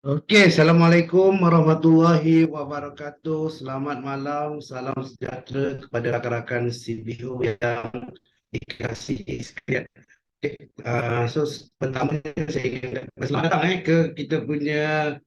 Okey, Assalamualaikum warahmatullahi wabarakatuh. Selamat malam, salam sejahtera kepada rakan-rakan CBO yang dikasihi sekalian. Okey, pertamanya saya ingin selamat datang ke kita punya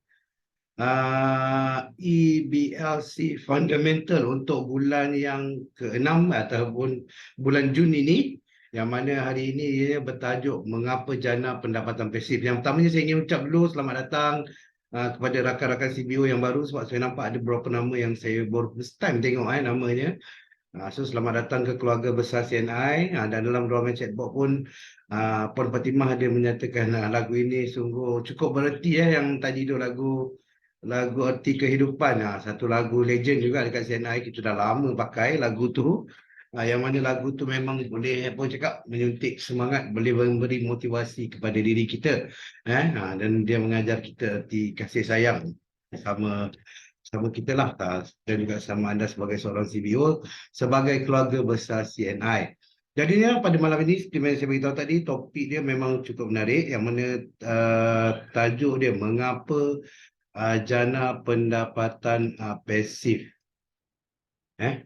EBLC Fundamental untuk bulan yang ke-6 ataupun bulan Jun ini, yang mana hari ini ia bertajuk Mengapa Jana Pendapatan Pasif. Yang pertamanya saya ingin ucap dulu selamat datang kepada rakan-rakan CBO yang baru, sebab saya nampak ada beberapa nama yang saya baru first time tengok namanya. Selamat datang ke keluarga besar CNI. Dan dalam ruangan chatbot pun Puan Fatimah ada menyatakan lagu ini sungguh cukup bererti, yang tadi tu lagu lagu Erti Kehidupan. Satu lagu legend juga dekat CNI, kita dah lama pakai lagu tu. Yang mana lagu tu memang boleh apa cakap, menyuntik semangat, boleh memberi motivasi kepada diri kita. Dan dia mengajar kita erti kasih sayang sama sama kita lah, dan juga sama anda sebagai seorang CBO, sebagai keluarga besar CNI. Jadinya pada malam ini, seperti yang saya beritahu tadi, topik dia memang cukup menarik, yang mana tajuk dia mengapa jana pendapatan pasif.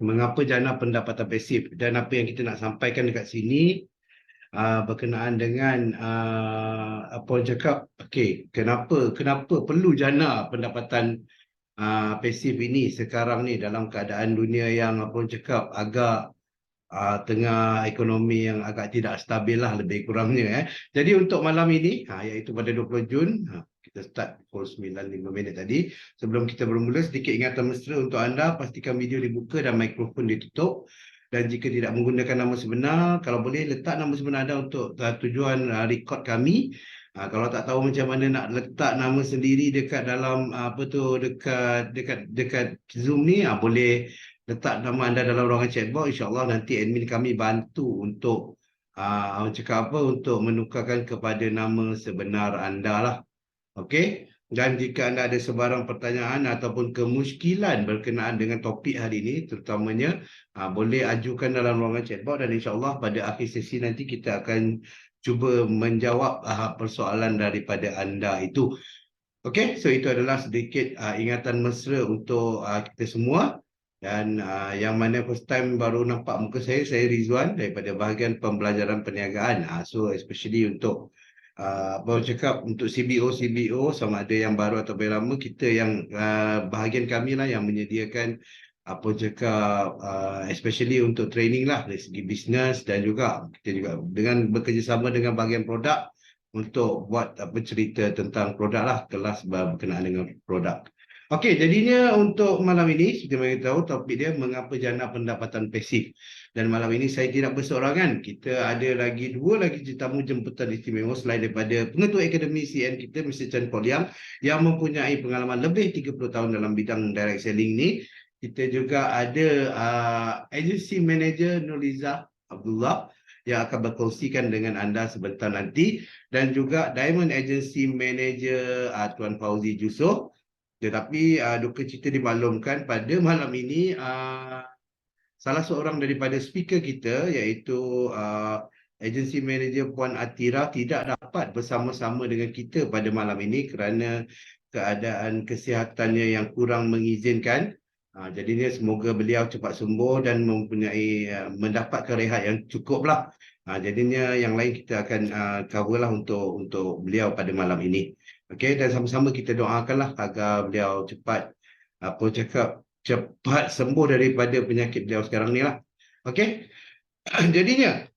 Mengapa jana pendapatan pasif, dan apa yang kita nak sampaikan dekat sini berkenaan dengan apa orang cakap, okey, kenapa perlu jana pendapatan pasif ini sekarang ni dalam keadaan dunia yang apa orang cakap agak tengah ekonomi yang agak tidak stabil lah lebih kurangnya. Jadi untuk malam ini, iaitu pada 20 Jun, kita start pukul 9.05 tadi. Sebelum kita bermula, sedikit ingatan mesra untuk anda, pastikan video dibuka dan mikrofon ditutup. Dan jika tidak menggunakan nama sebenar, kalau boleh letak nama sebenar anda untuk tujuan rekod kami. Kalau tak tahu macam mana nak letak nama sendiri dekat dalam apa tu, dekat Zoom ni, boleh letak nama anda dalam ruangan chatbot. InsyaAllah nanti admin kami bantu untuk cakap apa, untuk menukarkan kepada nama sebenar anda lah. Okey. Dan jika anda ada sebarang pertanyaan ataupun kemusykilan berkenaan dengan topik hari ini, terutamanya boleh ajukan dalam ruangan chatbot, dan insyaAllah pada akhir sesi nanti kita akan cuba menjawab persoalan daripada anda itu. Okey, so itu adalah sedikit ingatan mesra untuk kita semua. Dan yang mana first time baru nampak muka saya Rizwan daripada bahagian pembelajaran perniagaan. So especially untuk apa orang cakap, untuk CBO sama ada yang baru atau yang lama, kita yang bahagian kami lah yang menyediakan apa orang cakap, especially untuk training lah dari segi bisnes, dan juga kita juga dengan bekerjasama dengan bahagian produk untuk buat apa cerita tentang produk lah, kelas berkenaan dengan produk. Okey, jadinya untuk malam ini, kita bagi tahu topik dia mengapa jana pendapatan pasif. Dan malam ini saya tidak berseorangan. Kita ada lagi dua lagi tetamu jemputan istimewa selain daripada pengetua akademi CN kita, Mr. Chan Poliang, yang mempunyai pengalaman lebih 30 tahun dalam bidang direct selling ni. Kita juga ada agency manager Nurliza Abdullah yang akan berkongsikan dengan anda sebentar nanti, dan juga Diamond Agency Manager Tuan Fauzi Jusoh. Tetapi duka cita dimaklumkan pada malam ini salah seorang daripada speaker kita, iaitu agency manager Puan Atira, tidak dapat bersama-sama dengan kita pada malam ini kerana keadaan kesihatannya yang kurang mengizinkan. Jadinya semoga beliau cepat sembuh dan mendapatkan rehat yang cukup lah. Jadinya yang lain kita akan cover lah untuk beliau pada malam ini. Okey, dan sama-sama kita doakanlah agar beliau cepat apa cakap, cepat sembuh daripada penyakit beliau sekarang ni lah. Okey. Jadinya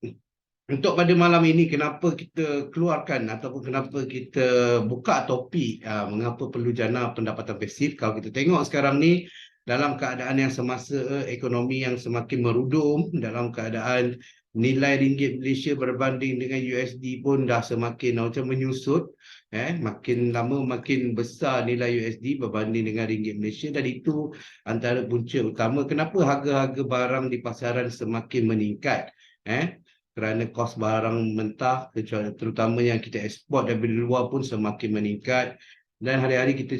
untuk pada malam ini, kenapa kita keluarkan ataupun kenapa kita buka topik mengapa perlu jana pendapatan pasif. Kalau kita tengok sekarang ni, dalam keadaan yang semasa ekonomi yang semakin merudum, dalam keadaan nilai ringgit Malaysia berbanding dengan USD pun dah semakin macam menyusut. Makin lama makin besar nilai USD berbanding dengan ringgit Malaysia, dan itu antara punca utama kenapa harga-harga barang di pasaran semakin meningkat. Kerana kos barang mentah, terutama yang kita ekspor daripada luar pun semakin meningkat. Dan hari-hari kita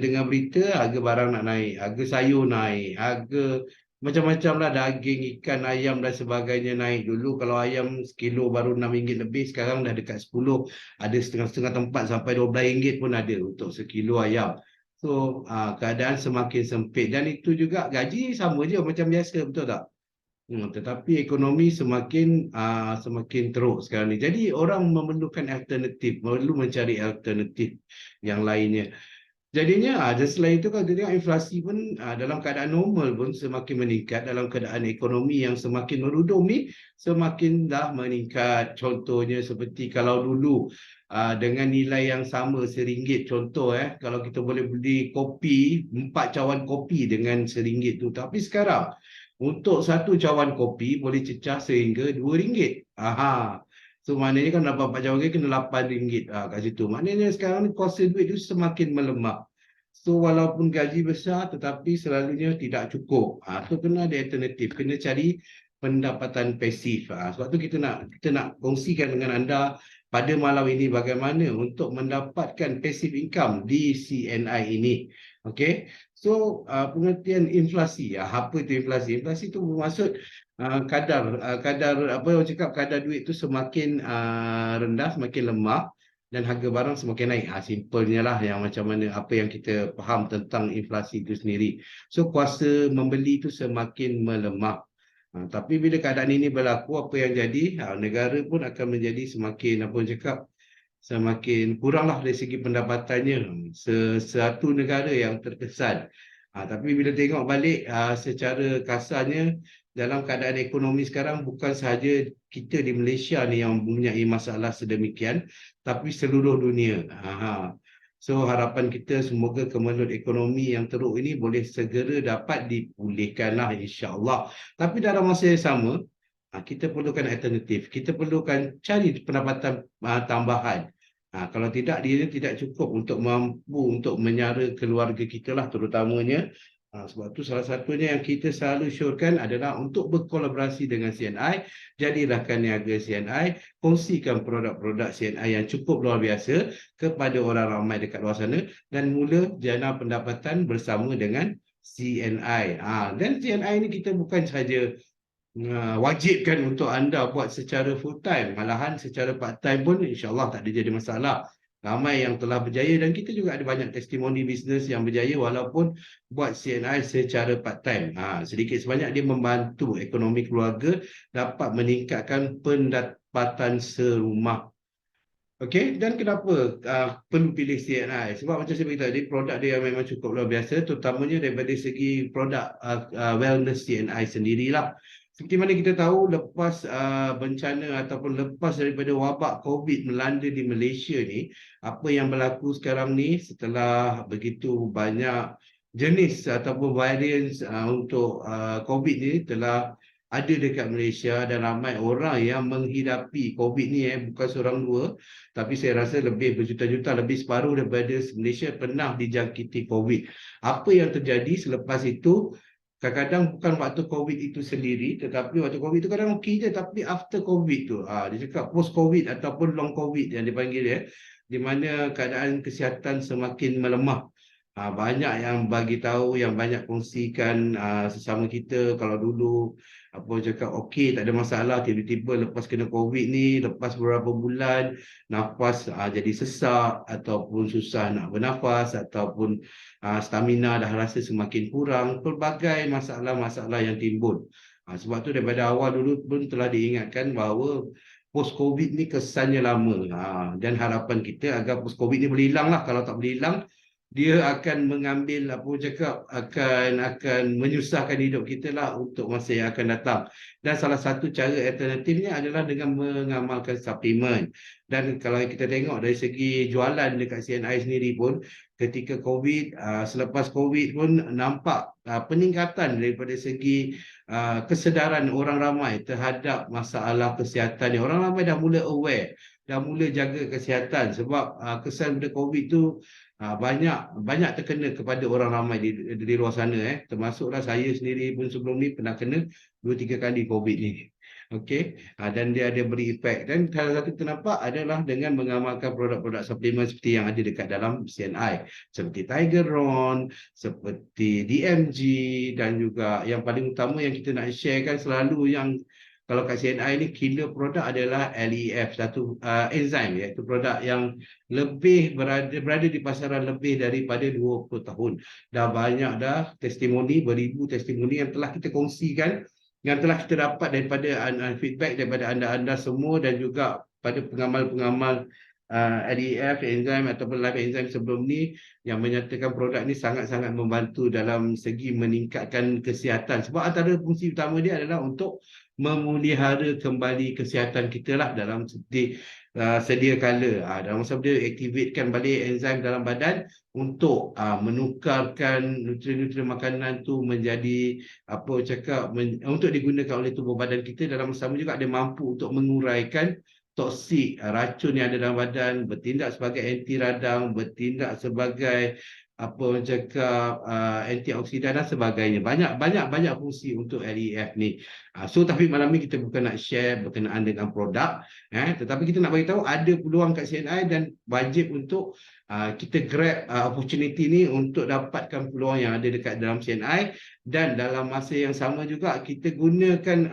dengar berita harga barang nak naik, harga sayur naik, harga macam-macam lah, daging, ikan, ayam dan sebagainya naik. Dulu kalau ayam sekilo baru RM6 lebih, sekarang dah dekat 10. Ada setengah-setengah tempat sampai RM12 pun ada untuk sekilo ayam. So keadaan semakin sempit, dan itu juga gaji sama je macam biasa, betul tak? Tetapi ekonomi semakin teruk sekarang ni. Jadi orang memerlukan alternatif, perlu mencari alternatif yang lainnya. Jadinya, dan selain itu kalau kita tengok inflasi pun dalam keadaan normal pun semakin meningkat, dalam keadaan ekonomi yang semakin merudum ni semakin dah meningkat. Contohnya seperti kalau dulu dengan nilai yang sama RM1, contoh kalau kita boleh beli kopi, 4 cawan kopi dengan RM1 tu. Tapi sekarang untuk 1 cawan kopi boleh cecah sehingga RM2. Aha. So maknanya kan dapat 4 cawan kopi kena RM8 kat situ. Maknanya sekarang ni kuasa duit tu semakin melemah. So walaupun gaji besar tetapi selalunya tidak cukup. So kena ada alternatif, kena cari pendapatan pasif. Sebab tu kita nak kongsikan dengan anda pada malam ini bagaimana untuk mendapatkan passive income di CNI ini. Okey. So pengertian inflasi. Apa itu inflasi? Inflasi itu bermaksud kadar apa orang cakap, kadar duit itu semakin rendah, semakin lemah, dan harga barang semakin naik. Simpelnya lah yang macam mana apa yang kita faham tentang inflasi itu sendiri. So kuasa membeli itu semakin melemah. Tapi bila keadaan ini berlaku, apa yang jadi? Negara pun akan menjadi semakin apa orang cakap, semakin kuranglah dari segi pendapatannya. Satu negara yang terkesan. Tapi bila tengok balik secara kasarnya, dalam keadaan ekonomi sekarang bukan sahaja kita di Malaysia ni yang mempunyai masalah sedemikian, tapi seluruh dunia. So harapan kita semoga kemelut ekonomi yang teruk ini boleh segera dapat dipulihkanlah, insya-Allah. Tapi dalam masa yang sama, kita perlukan alternatif. Kita perlukan cari pendapatan tambahan. Kalau tidak, dia tidak cukup untuk mampu untuk menyara keluarga kita lah terutamanya. Sebab tu salah satunya yang kita selalu syorkan adalah untuk berkolaborasi dengan CNI. Jadilah niaga CNI, kongsikan produk-produk CNI yang cukup luar biasa kepada orang ramai dekat luar sana, dan mula jana pendapatan bersama dengan CNI. Dan CNI ni kita bukan sahaja wajibkan untuk anda buat secara full time, malahan secara part time pun insya-Allah tak ada jadi masalah. Ramai yang telah berjaya, dan kita juga ada banyak testimoni bisnes yang berjaya walaupun buat CNI secara part time. Sedikit sebanyak dia membantu ekonomi keluarga dapat meningkatkan pendapatan serumah. Okey, dan kenapa perlu pilih CNI? Sebab macam saya beritahu tadi, produk dia memang cukup luar biasa, terutamanya daripada segi produk wellness CNI sendirilah. Seperti mana kita tahu, lepas bencana ataupun lepas daripada wabak COVID melanda di Malaysia ni, apa yang berlaku sekarang ni setelah begitu banyak jenis ataupun variants untuk COVID ni telah ada dekat Malaysia, dan ramai orang yang menghidapi COVID ni bukan seorang dua, tapi saya rasa lebih berjuta-juta, lebih separuh daripada Malaysia pernah dijangkiti COVID. Apa yang terjadi selepas itu, kadang-kadang bukan waktu COVID itu sendiri, tetapi waktu COVID itu kadang okey je, tapi after COVID tu, dia cakap post COVID ataupun long COVID yang dipanggil di mana keadaan kesihatan semakin melemah. Banyak yang bagi tahu, yang banyak kongsikan sesama kita, kalau dulu apa cakap okey tak ada masalah, tiba-tiba lepas kena COVID ni, lepas beberapa bulan nafas jadi sesak ataupun susah nak bernafas, ataupun stamina dah rasa semakin kurang, pelbagai masalah-masalah yang timbul. Sebab tu daripada awal dulu pun telah diingatkan bahawa post-COVID ni kesannya lama, dan harapan kita agar post-COVID ni boleh hilang lah. Kalau tak boleh hilang, dia akan mengambil apa cakap, akan menyusahkan hidup kita lah untuk masa yang akan datang. Dan salah satu cara alternatifnya adalah dengan mengamalkan suplemen. Dan kalau kita tengok dari segi jualan dekat CNI sendiri pun, ketika COVID, selepas COVID pun nampak peningkatan daripada segi kesedaran orang ramai terhadap masalah kesihatan ni. Orang ramai dah mula aware, dah mula jaga kesihatan, sebab kesan pada COVID tu banyak terkena kepada orang ramai di luar sana, termasuklah saya sendiri pun sebelum ni pernah kena 2-3 kali COVID ni. Okey, dan dia ada beri efek, dan salah satu kita nampak adalah dengan mengamalkan produk-produk suplemen seperti yang ada dekat dalam CNI, seperti Tigeron, seperti DMG, dan juga yang paling utama yang kita nak sharekan selalu, yang kalau kat CNI ni killer produk adalah LEF, satu enzim, iaitu produk yang lebih berada di pasaran lebih daripada 20 tahun. Dah banyak dah testimoni, beribu testimoni yang telah kita kongsikan, yang telah kita dapat daripada feedback daripada anda-anda semua, dan juga pada pengamal-pengamal LEF, enzim ataupun live enzim sebelum ni, yang menyatakan produk ni sangat-sangat membantu dalam segi meningkatkan kesihatan. Sebab antara fungsi utama dia adalah untuk memelihara kembali kesihatan kita lah, dalam seperti sedia kala. Dalam masa dia aktifkan balik enzim dalam badan untuk menukarkan nutrien-nutrien makanan tu menjadi untuk digunakan oleh tubuh badan kita. Dalam masa sama juga dia mampu untuk menguraikan toksik racun yang ada dalam badan, bertindak sebagai anti radang, bertindak sebagai antioksidan dan sebagainya. Banyak fungsi untuk LEF ni. Tapi malam ni kita bukan nak share berkenaan dengan produk, tetapi kita nak bagi tahu ada peluang kat CNI, dan wajib untuk kita grab opportunity ni untuk dapatkan peluang yang ada dekat dalam CNI. Dan dalam masa yang sama juga kita gunakan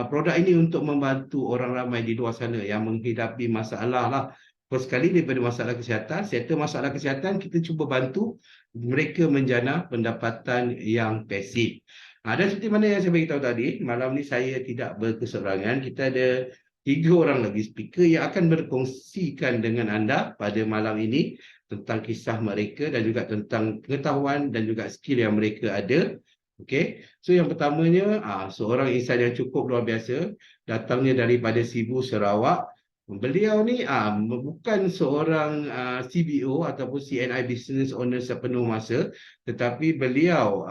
produk ini untuk membantu orang ramai di luar sana yang menghadapi masalah lah. First sekali daripada masalah kesihatan, settle masalah kesihatan, kita cuba bantu mereka menjana pendapatan yang pasif. Dan seperti mana yang saya beritahu tadi, malam ni saya tidak berkeserangan. Kita ada 3 orang lagi speaker yang akan berkongsikan dengan anda pada malam ini tentang kisah mereka dan juga tentang pengetahuan dan juga skill yang mereka ada. Okey, so yang pertamanya seorang insan yang cukup luar biasa, datangnya daripada Sibu, Sarawak. Beliau ni bukan seorang CBO ataupun CNI business owner sepenuh masa, tetapi beliau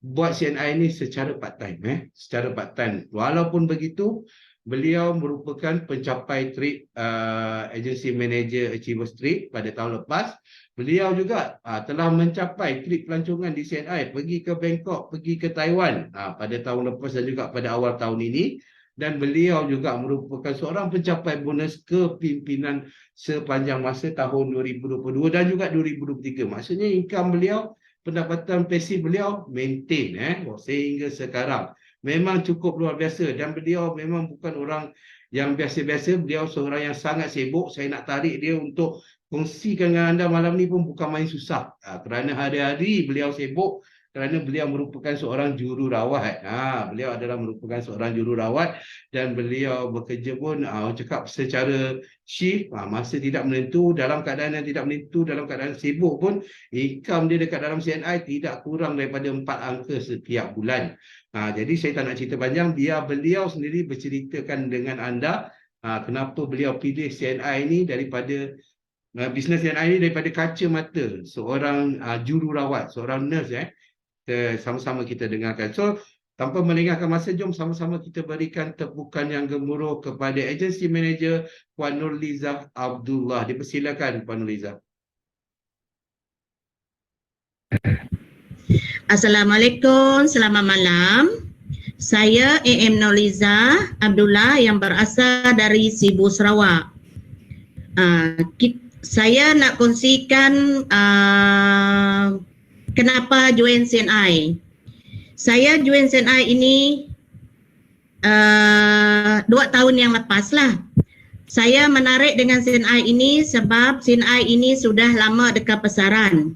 buat CNI ni secara part time, secara part time. Walaupun begitu, beliau merupakan pencapai trip agency manager Achievers Trip pada tahun lepas. Beliau juga telah mencapai trip pelancongan di CNI, pergi ke Bangkok, pergi ke Taiwan pada tahun lepas dan juga pada awal tahun ini. Dan beliau juga merupakan seorang pencapai bonus kepimpinan sepanjang masa tahun 2022 dan juga 2023. Maksudnya income beliau, pendapatan pasif beliau maintain sehingga sekarang. Memang cukup luar biasa, dan beliau memang bukan orang yang biasa-biasa. Beliau seorang yang sangat sibuk. Saya nak tarik dia untuk kongsikan dengan anda malam ni pun bukan main susah, kerana hari-hari beliau sibuk, kerana beliau merupakan seorang jururawat. Beliau adalah merupakan seorang jururawat, dan beliau bekerja pun secara shift, masa tidak menentu, dalam keadaan yang tidak menentu, dalam keadaan sibuk pun, income dia dekat dalam CNI tidak kurang daripada 4 angka setiap bulan. Jadi saya tak nak cerita panjang, biar beliau sendiri berceritakan dengan anda kenapa beliau pilih CNI ini daripada bisnes CNI ini daripada kacamata seorang jururawat, seorang nurse. Sama-sama kita dengarkan. So, tanpa melengahkan masa, jom sama-sama kita berikan tepukan yang gemuruh kepada agency manager Puan Nurliza Abdullah. Dipersilakan Puan Nurliza. Assalamualaikum, selamat malam. Saya AM Nurliza Abdullah yang berasal dari Sibu, Sarawak. Saya nak kongsikan kenapa join CNI. Saya join CNI ini 2 tahun yang lepas lah. Saya menarik dengan CNI ini sebab CNI ini sudah lama dekat pasaran.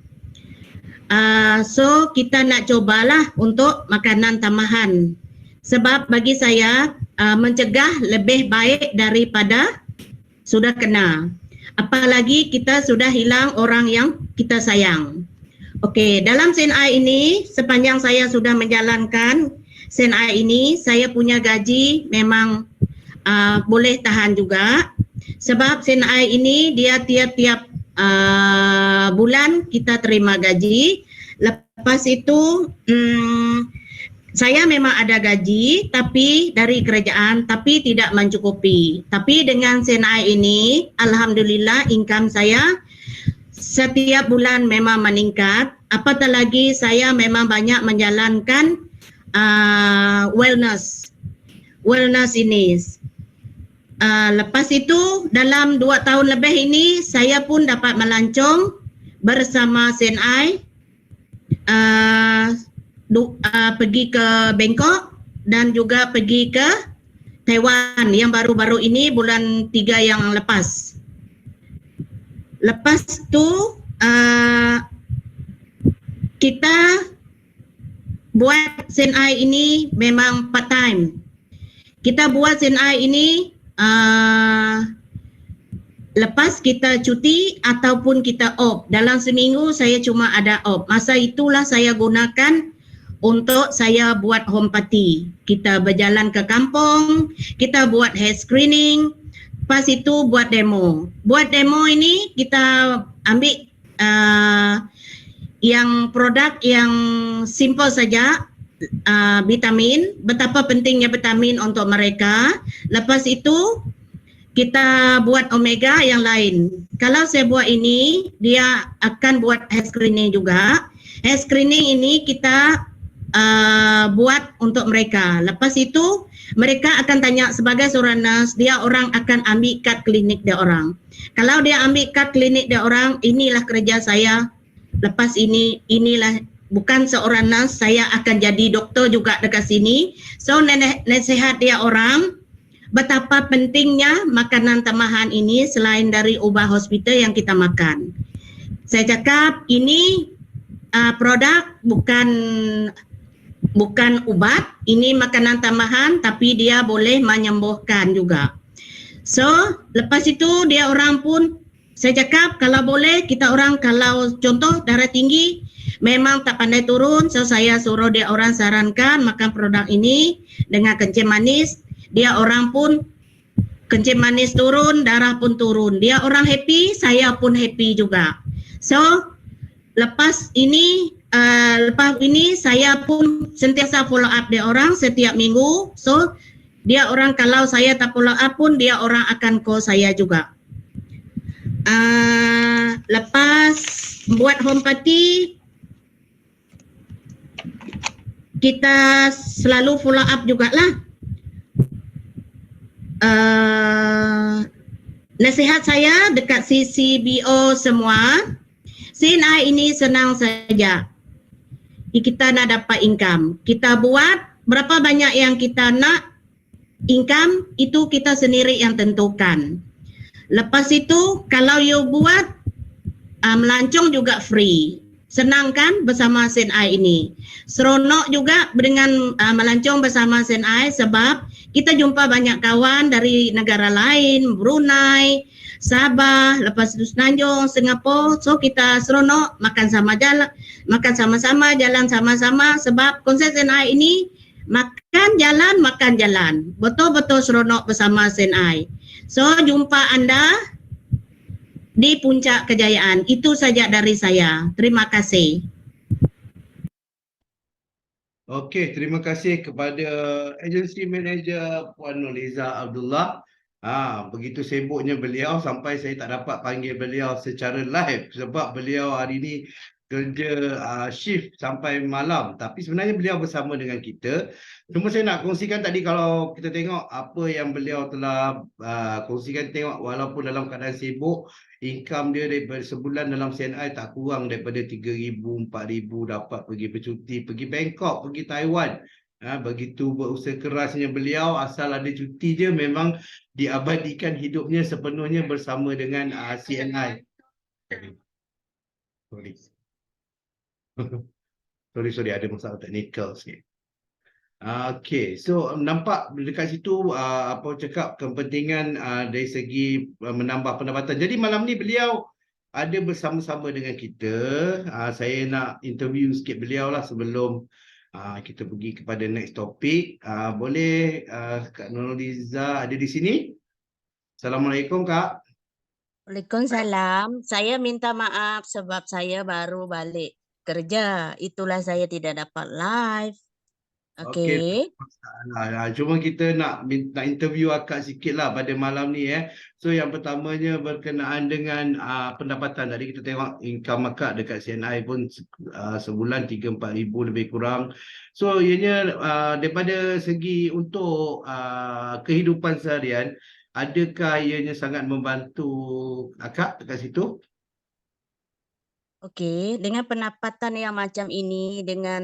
So kita nak cobalah untuk makanan tambahan. Sebab bagi saya mencegah lebih baik daripada sudah kena. Apalagi kita sudah hilang orang yang kita sayang. Okey, dalam CNI ini, sepanjang saya sudah menjalankan CNI ini, saya punya gaji memang boleh tahan juga. Sebab CNI ini dia tiap-tiap bulan kita terima gaji. Lepas itu saya memang ada gaji tapi dari kerajaan, tapi tidak mencukupi. Tapi dengan CNI ini, alhamdulillah income saya setiap bulan memang meningkat. Apatah lagi saya memang banyak menjalankan wellness ini. Lepas itu dalam 2 tahun lebih ini saya pun dapat melancong bersama CNI pergi ke Bangkok dan juga pergi ke Taiwan yang baru-baru ini bulan 3 yang lepas. Lepas itu kita buat CNI ini memang part time. Kita buat CNI ini lepas kita cuti ataupun kita off. Dalam seminggu saya cuma ada off. Masa itulah saya gunakan untuk saya buat home party. Kita berjalan ke kampung, kita buat hair screening, pas itu buat demo. Buat demo ini kita ambil yang produk yang simple saja, vitamin, betapa pentingnya vitamin untuk mereka. Lepas itu kita buat omega yang lain. Kalau saya buat ini, dia akan buat hair screening juga. Hair screening ini kita buat untuk mereka. Lepas itu mereka akan tanya sebagai seorang nurse, dia orang akan ambil kad klinik dia orang. Kalau dia ambil kad klinik dia orang, inilah kerja saya. Lepas ini, inilah bukan seorang nurse, saya akan jadi doktor juga dekat sini. So nasihat dia orang, betapa pentingnya makanan tambahan ini selain dari ubat hospital yang kita makan. Saya cakap ini produk bukan ubat, ini makanan tambahan tapi dia boleh menyembuhkan juga. So, lepas itu dia orang pun, saya cakap kalau boleh kita orang kalau contoh darah tinggi memang tak pandai turun, so saya suruh dia orang sarankan makan produk ini dengan kencing manis. Dia orang pun kencing manis turun, darah pun turun. Dia orang happy, saya pun happy juga. So, lepas ini saya pun sentiasa follow up dia orang setiap minggu. So, dia orang kalau saya tak follow up pun dia orang akan call saya juga. Lepas buat home party, kita selalu follow up jugalah. Nasihat saya dekat CCBO semua, CNI ini senang saja. Kita nak dapat income. Kita buat berapa banyak yang kita nak income, itu kita sendiri yang tentukan. Lepas itu kalau you buat melancong juga free. Senang kan bersama CNI ini. Seronok juga dengan melancong bersama CNI sebab kita jumpa banyak kawan dari negara lain, Brunei, Sabah, lepas itu Semenanjung, Singapura. So kita seronok makan sama-sama, jalan sama-sama sebab konsep CNI ini makan jalan. Betul-betul seronok bersama CNI. So jumpa anda di puncak kejayaan. Itu saja dari saya. Terima kasih. Okey, terima kasih kepada agensi manager Puan Nurliza Abdullah. Begitu sibuknya beliau sampai saya tak dapat panggil beliau secara live sebab beliau hari ini kerja shift sampai malam. Tapi sebenarnya beliau bersama dengan kita. Cuma saya nak kongsikan tadi kalau kita tengok apa yang beliau telah kongsikan, tengok walaupun dalam keadaan sibuk, income dia daripada sebulan dalam CNI tak kurang daripada 3,000, 4,000 dapat pergi bercuti, pergi Bangkok, pergi Taiwan. Begitu berusaha kerasnya beliau, asal ada cuti je memang diabadikan hidupnya sepenuhnya bersama dengan CNI. Sorry, ada masalah teknikal sikit. Okey, so nampak dekat situ apa cakap kepentingan dari segi menambah pendapatan. Jadi malam ni beliau ada bersama-sama dengan kita. Saya nak interview sikit beliau lah sebelum kita pergi kepada next topik. Boleh Kak Nurliza ada di sini? Assalamualaikum Kak. Waalaikumsalam. Saya minta maaf sebab saya baru balik kerja. Itulah saya tidak dapat live. Okey. Okey, tak ada masalah. Cuma kita nak interview akak sikit lah pada malam ni. So yang pertamanya berkenaan dengan pendapatan. Tadi kita tengok income akak dekat CNI pun sebulan 3-4 ribu lebih kurang. So ianya daripada segi untuk kehidupan seharian, adakah ianya sangat membantu akak dekat situ? Okey, dengan pendapatan yang macam ini, dengan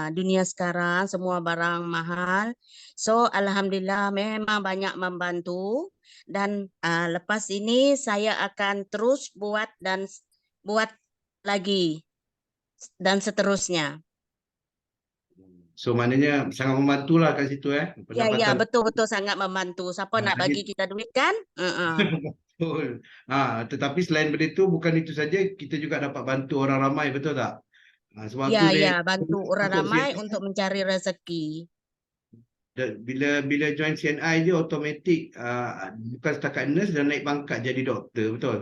dunia sekarang semua barang mahal. So alhamdulillah memang banyak membantu dan lepas ini saya akan terus buat dan buat lagi dan seterusnya. So maknanya sangat membantulah kat situ Ya, pendapatan. betul-betul sangat membantu. Siapa nak Jadi bagi kita duit kan? betul. Tetapi selain benda itu, bukan itu saja, kita juga dapat bantu orang ramai, betul tak? Sebab tu dia Ya, bantu orang untuk ramai CNI, untuk mencari rezeki. bila bila join CNI je automatik bukan setakat nurse dan naik pangkat jadi doktor, betul?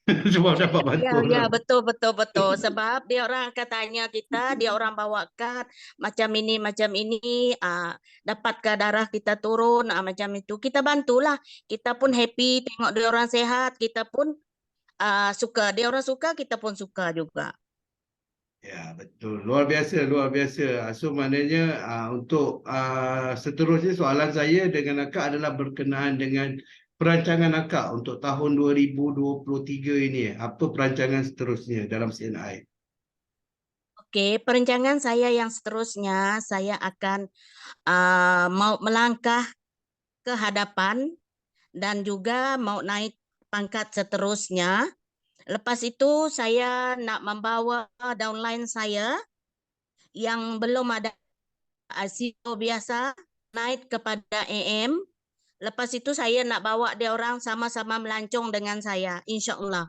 Sebab dapat bantu Ya, orang. betul. Sebab dia orang akan tanya kita, dia orang bawa kad macam ini, dapatkah darah kita turun, macam itu. Kita bantulah. Kita pun happy tengok dia orang sehat, kita pun suka. Dia orang suka, kita pun suka juga. Ya, betul. Luar biasa, luar biasa. So maknanya untuk seterusnya soalan saya dengan akak adalah berkenaan dengan perancangan akak untuk tahun 2023 ini. Apa perancangan seterusnya dalam CNI? Okey, perencanaan saya yang seterusnya, saya akan mau melangkah ke hadapan dan juga mau naik pangkat seterusnya. Lepas itu saya nak membawa downline saya yang belum ada CEO biasa naik kepada AM. Lepas itu saya nak bawa dia orang sama-sama melancong dengan saya, insya-Allah.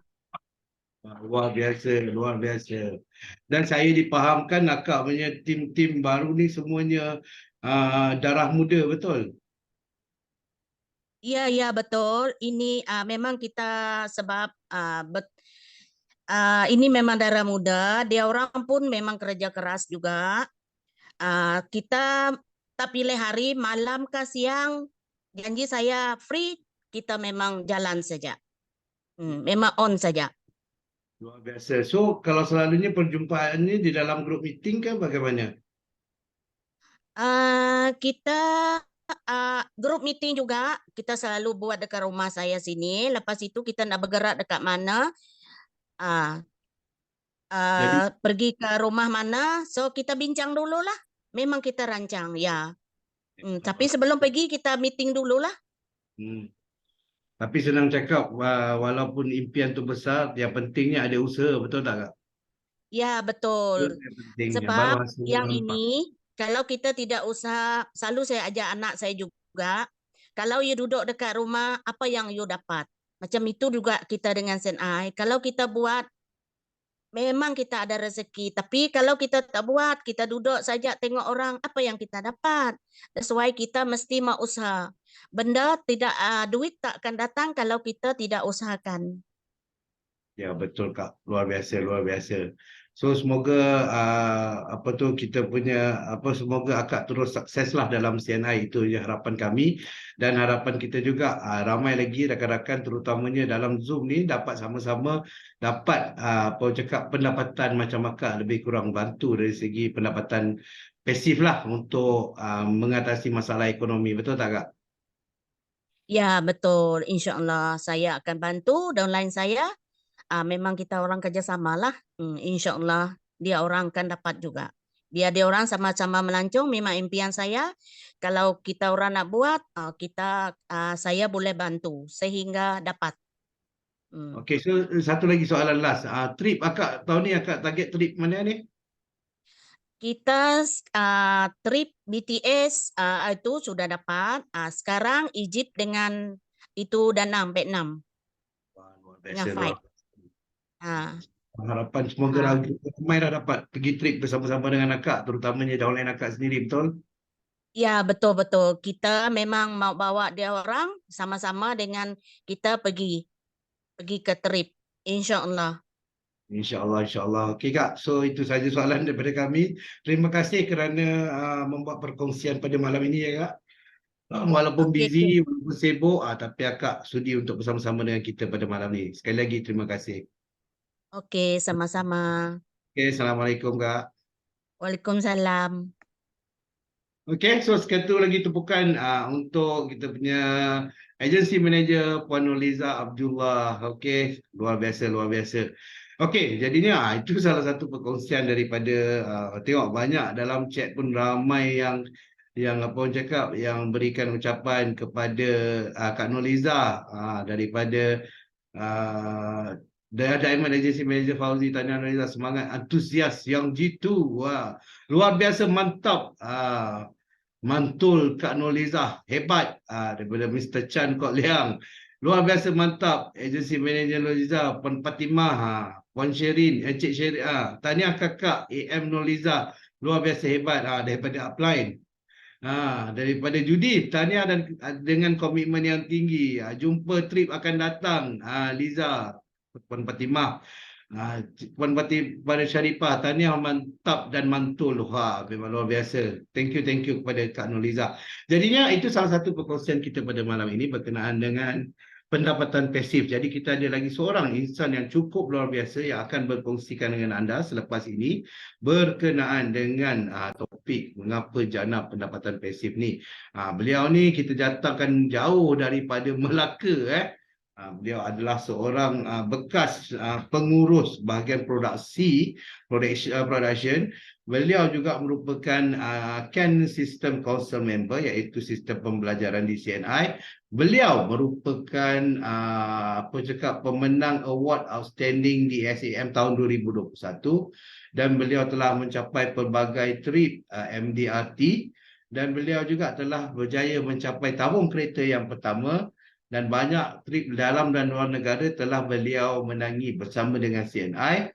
Luar biasa, luar biasa. Dan saya dipahamkan akak punya tim-tim baru ni semuanya darah muda, betul? Ya, betul. Ini memang kita sebab ini memang darah muda. Dia orang pun memang kerja keras juga. Kita tak pilih hari, malam ke siang, janji saya free, kita memang jalan saja. Memang on saja. Luar biasa. So kalau selalunya perjumpaan ni di dalam grup meeting kan bagaimana? Kita grup meeting juga, kita selalu buat dekat rumah saya sini. Lepas itu kita nak bergerak dekat mana, uh, Jadi pergi ke rumah mana, so kita bincang dululah. Memang kita rancang, ya. Tapi sebelum pergi kita meeting dululah. Hmm. Tapi senang cakap, walaupun impian tu besar, yang pentingnya ada usaha, betul tak Kak? Ya, Itu betul. yang pentingnya, baru Sebab hasilnya yang nampak. ini, kalau kita tidak usaha, selalu saya ajak anak saya juga, kalau you duduk dekat rumah, apa yang you dapat? Macam itu juga kita dengan Senai. Kalau kita buat, memang kita ada rezeki. Tapi kalau kita tak buat, kita duduk saja tengok orang, apa yang kita dapat? That's why kita mesti mau usaha. Benda tidak, duit tak akan datang kalau kita tidak usahakan. Ya betul Kak, luar biasa, luar biasa. So semoga apa tu kita punya semoga akak terus sukses lah dalam CNI, itu je harapan kami, dan harapan kita juga ramai lagi rakan-rakan terutamanya dalam Zoom ni dapat sama-sama dapat apa cakap pendapatan macam akak, lebih kurang bantu dari segi pendapatan pasif lah untuk mengatasi masalah ekonomi, betul tak Kak? Ya, betul. InsyaAllah saya akan bantu downline saya. Memang kita orang kerjasama lah. InsyaAllah dia orang akan dapat juga. Biar dia orang sama-sama melancong, memang impian saya. Kalau kita orang nak buat, saya boleh bantu sehingga dapat. Okey, so satu lagi soalan last. Trip akak tahun ni akak target trip mana ni? Kita trip BTS itu sudah dapat. Sekarang Egypt dengan itu Danang, Vietnam Wah, luar dengan biasa, luar. fight. Ah, Harapan semoga ah. ramai dah dapat pergi trip bersama-sama dengan akak, terutamanya downline akak sendiri, betul? Ya, betul-betul. Kita memang mau bawa dia orang sama-sama dengan kita pergi ke trip. InsyaAllah. InsyaAllah, insyaAllah. Okey Kak, so itu saja soalan daripada kami. Terima kasih kerana membuat perkongsian pada malam ini ya Kak. Walaupun Okey, okey. busy, walaupun sibuk, tapi Akak sudi untuk bersama-sama dengan kita pada malam ini. Sekali lagi terima kasih. Okey, sama-sama. Okey, Assalamualaikum Kak. Waalaikumsalam. Okey, so sekali lagi tepukan untuk kita punya agency manager Puan Nurliza Abdullah. Okey, luar biasa, luar biasa. Okey, jadinya itu salah satu perkongsian daripada tengok banyak dalam chat pun ramai yang apa orang cakap yang berikan ucapan kepada Kak Nurliza daripada Diamond Agency Manager Fauzi. Tahniah Nurliza, semangat, antusias yang jitu. Wah, luar biasa, mantap. Mantul Kak Nurliza, hebat daripada Mr. Chan Kok Liang. Luar biasa, mantap. Agency Manager Nurliza, Puan Fatimah, Puan Sherin, Encik Sherin. Tahniah kakak AM Nurliza. Luar biasa hebat daripada upline. Daripada Judith, tahniah dan dengan komitmen yang tinggi. Jumpa trip akan datang. Liza, Puan Fatimah. Puan pada Syarifah, tahniah, mantap dan mantul. Wah, memang luar biasa. Thank you kepada Kak Nurliza. Jadinya itu salah satu perkongsian kita pada malam ini berkenaan dengan pendapatan pasif. Jadi kita ada lagi seorang insan yang cukup luar biasa yang akan berkongsikan dengan anda selepas ini berkenaan dengan topik mengapa jana pendapatan pasif ni. Beliau ni kita datangkan jauh daripada Melaka. Beliau adalah seorang bekas pengurus bahagian production. Beliau juga merupakan CAN System Council member, iaitu sistem pembelajaran di CNI. Beliau merupakan pemenang award outstanding di SAM tahun 2021 dan beliau telah mencapai pelbagai trip MDRT dan beliau juga telah berjaya mencapai tabung kereta yang pertama. Dan banyak trip dalam dan luar negara telah beliau menangi bersama dengan CNI.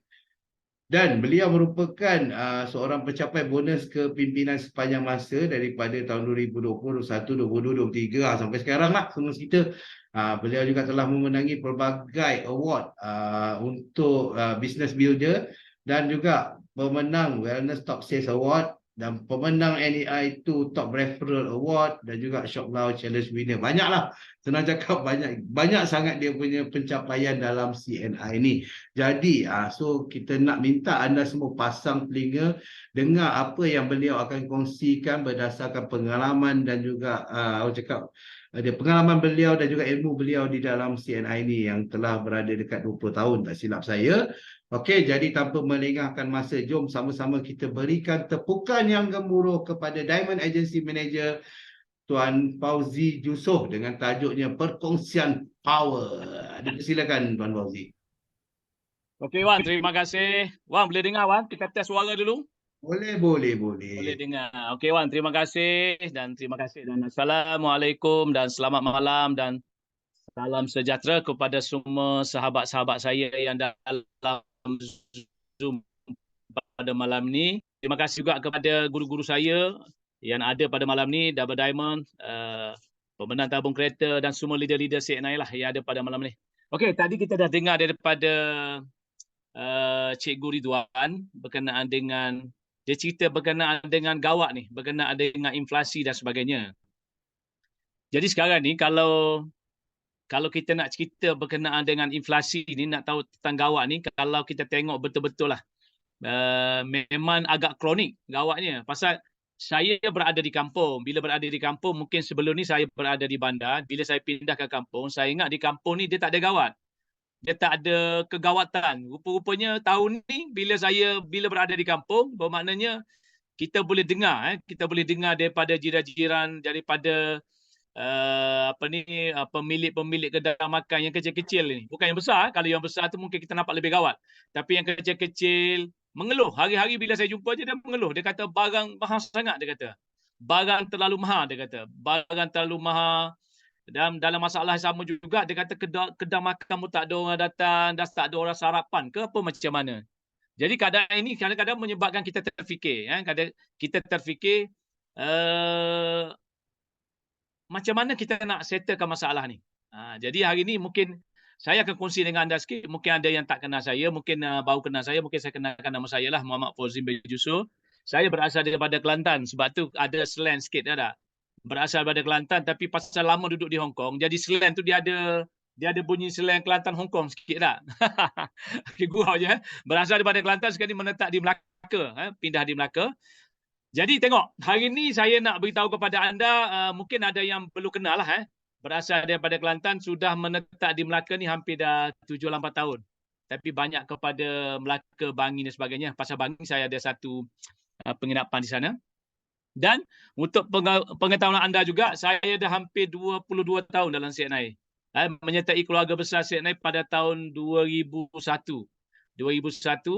Dan beliau merupakan seorang pencapai bonus kepimpinan sepanjang masa daripada tahun 2020, 2021, 2022, 2023 sampai sekarang lah semua kita. Beliau juga telah memenangi pelbagai award untuk business builder dan juga pemenang Wellness Top Sales Award dan pemenang NEI 2 Top Referral Award dan juga Shop Now Challenge winner. Banyaklah, senang cakap, banyak sangat dia punya pencapaian dalam CNI ni. Jadi so kita nak minta anda semua pasang telinga, dengar apa yang beliau akan kongsikan berdasarkan pengalaman dan juga ada pengalaman beliau dan juga ilmu beliau di dalam CNI ni yang telah berada dekat 20 tahun tak silap saya. Okey, jadi tanpa melengahkan masa, jom sama-sama kita berikan tepukan yang gemuruh kepada Diamond Agency Manager Tuan Fauzi Yusof dengan tajuknya Perkongsian Power. Silakan Tuan Fauzi. Okey Wan, terima kasih. Wan, boleh dengar Wan? Kita tes suara dulu. Boleh. Boleh dengar. Okey Wan, terima kasih dan Assalamualaikum dan selamat malam dan salam sejahtera kepada semua sahabat-sahabat saya yang dalam Zoom pada malam ni. Terima kasih juga kepada guru-guru saya yang ada pada malam ni, Double Diamond, pemenang tabung kereta dan semua leader-leader CNI lah yang ada pada malam ni. Okey, tadi kita dah dengar daripada Cikgu Ridwan berkenaan dengan, dia cerita berkenaan dengan gawat ni, berkenaan dengan inflasi dan sebagainya. Jadi sekarang ni kalau kita nak cerita berkenaan dengan inflasi ni, nak tahu tentang gawat ni, kalau kita tengok betul-betul lah, memang agak kronik gawatnya. Pasal saya berada di kampung. Bila berada di kampung, mungkin sebelum ni saya berada di bandar. Bila saya pindah ke kampung, saya ingat di kampung ni dia tak ada gawat. Dia tak ada kegawatan. Rupa-rupanya tahun ni bila berada di kampung, bermaknanya kita boleh dengar daripada jiran-jiran, daripada pemilik-pemilik kedai makan yang kecil-kecil ni. Bukan yang besar. Kalau yang besar tu mungkin kita nampak lebih gawat. Tapi yang kecil-kecil mengeluh. Hari-hari bila saya jumpa dia mengeluh. Dia kata barang mahal sangat, dia kata. Barang terlalu mahal, dia kata. Barang terlalu mahal. Dan dalam masalah sama juga, dia kata kedai makan pun tak ada orang datang, dah tak ada orang sarapan ke apa macam mana. Jadi keadaan ini kadang-kadang menyebabkan kita terfikir. Kita terfikir macam mana kita nak settlekan masalah ni. Jadi hari ni mungkin Saya akan kongsi dengan anda sikit. Mungkin ada yang tak kenal saya, mungkin baru kenal saya, mungkin saya kenalkan nama saya lah, Muhammad Fauzin bin Jusuf. Saya berasal daripada Kelantan, sebab tu ada slang sikit, ada. Berasal daripada Kelantan, tapi pasal lama duduk di Hong Kong, jadi slang tu dia ada bunyi slang Kelantan Hong Kong sikit tak? Okay, gurau je. Berasal daripada Kelantan, sekarang ni menetap di Melaka, pindah di Melaka. Jadi tengok, hari ni saya nak beritahu kepada anda, mungkin ada yang perlu kenal lah. Berasal daripada Kelantan, sudah menetap di Melaka ni hampir dah 7-8 tahun. Tapi banyak kepada Melaka, Bangi dan sebagainya. Pasal Bangi saya ada satu penginapan di sana. Dan untuk pengetahuan anda juga, saya dah hampir 22 tahun dalam CNI. Menyertai keluarga besar CNI pada tahun 2001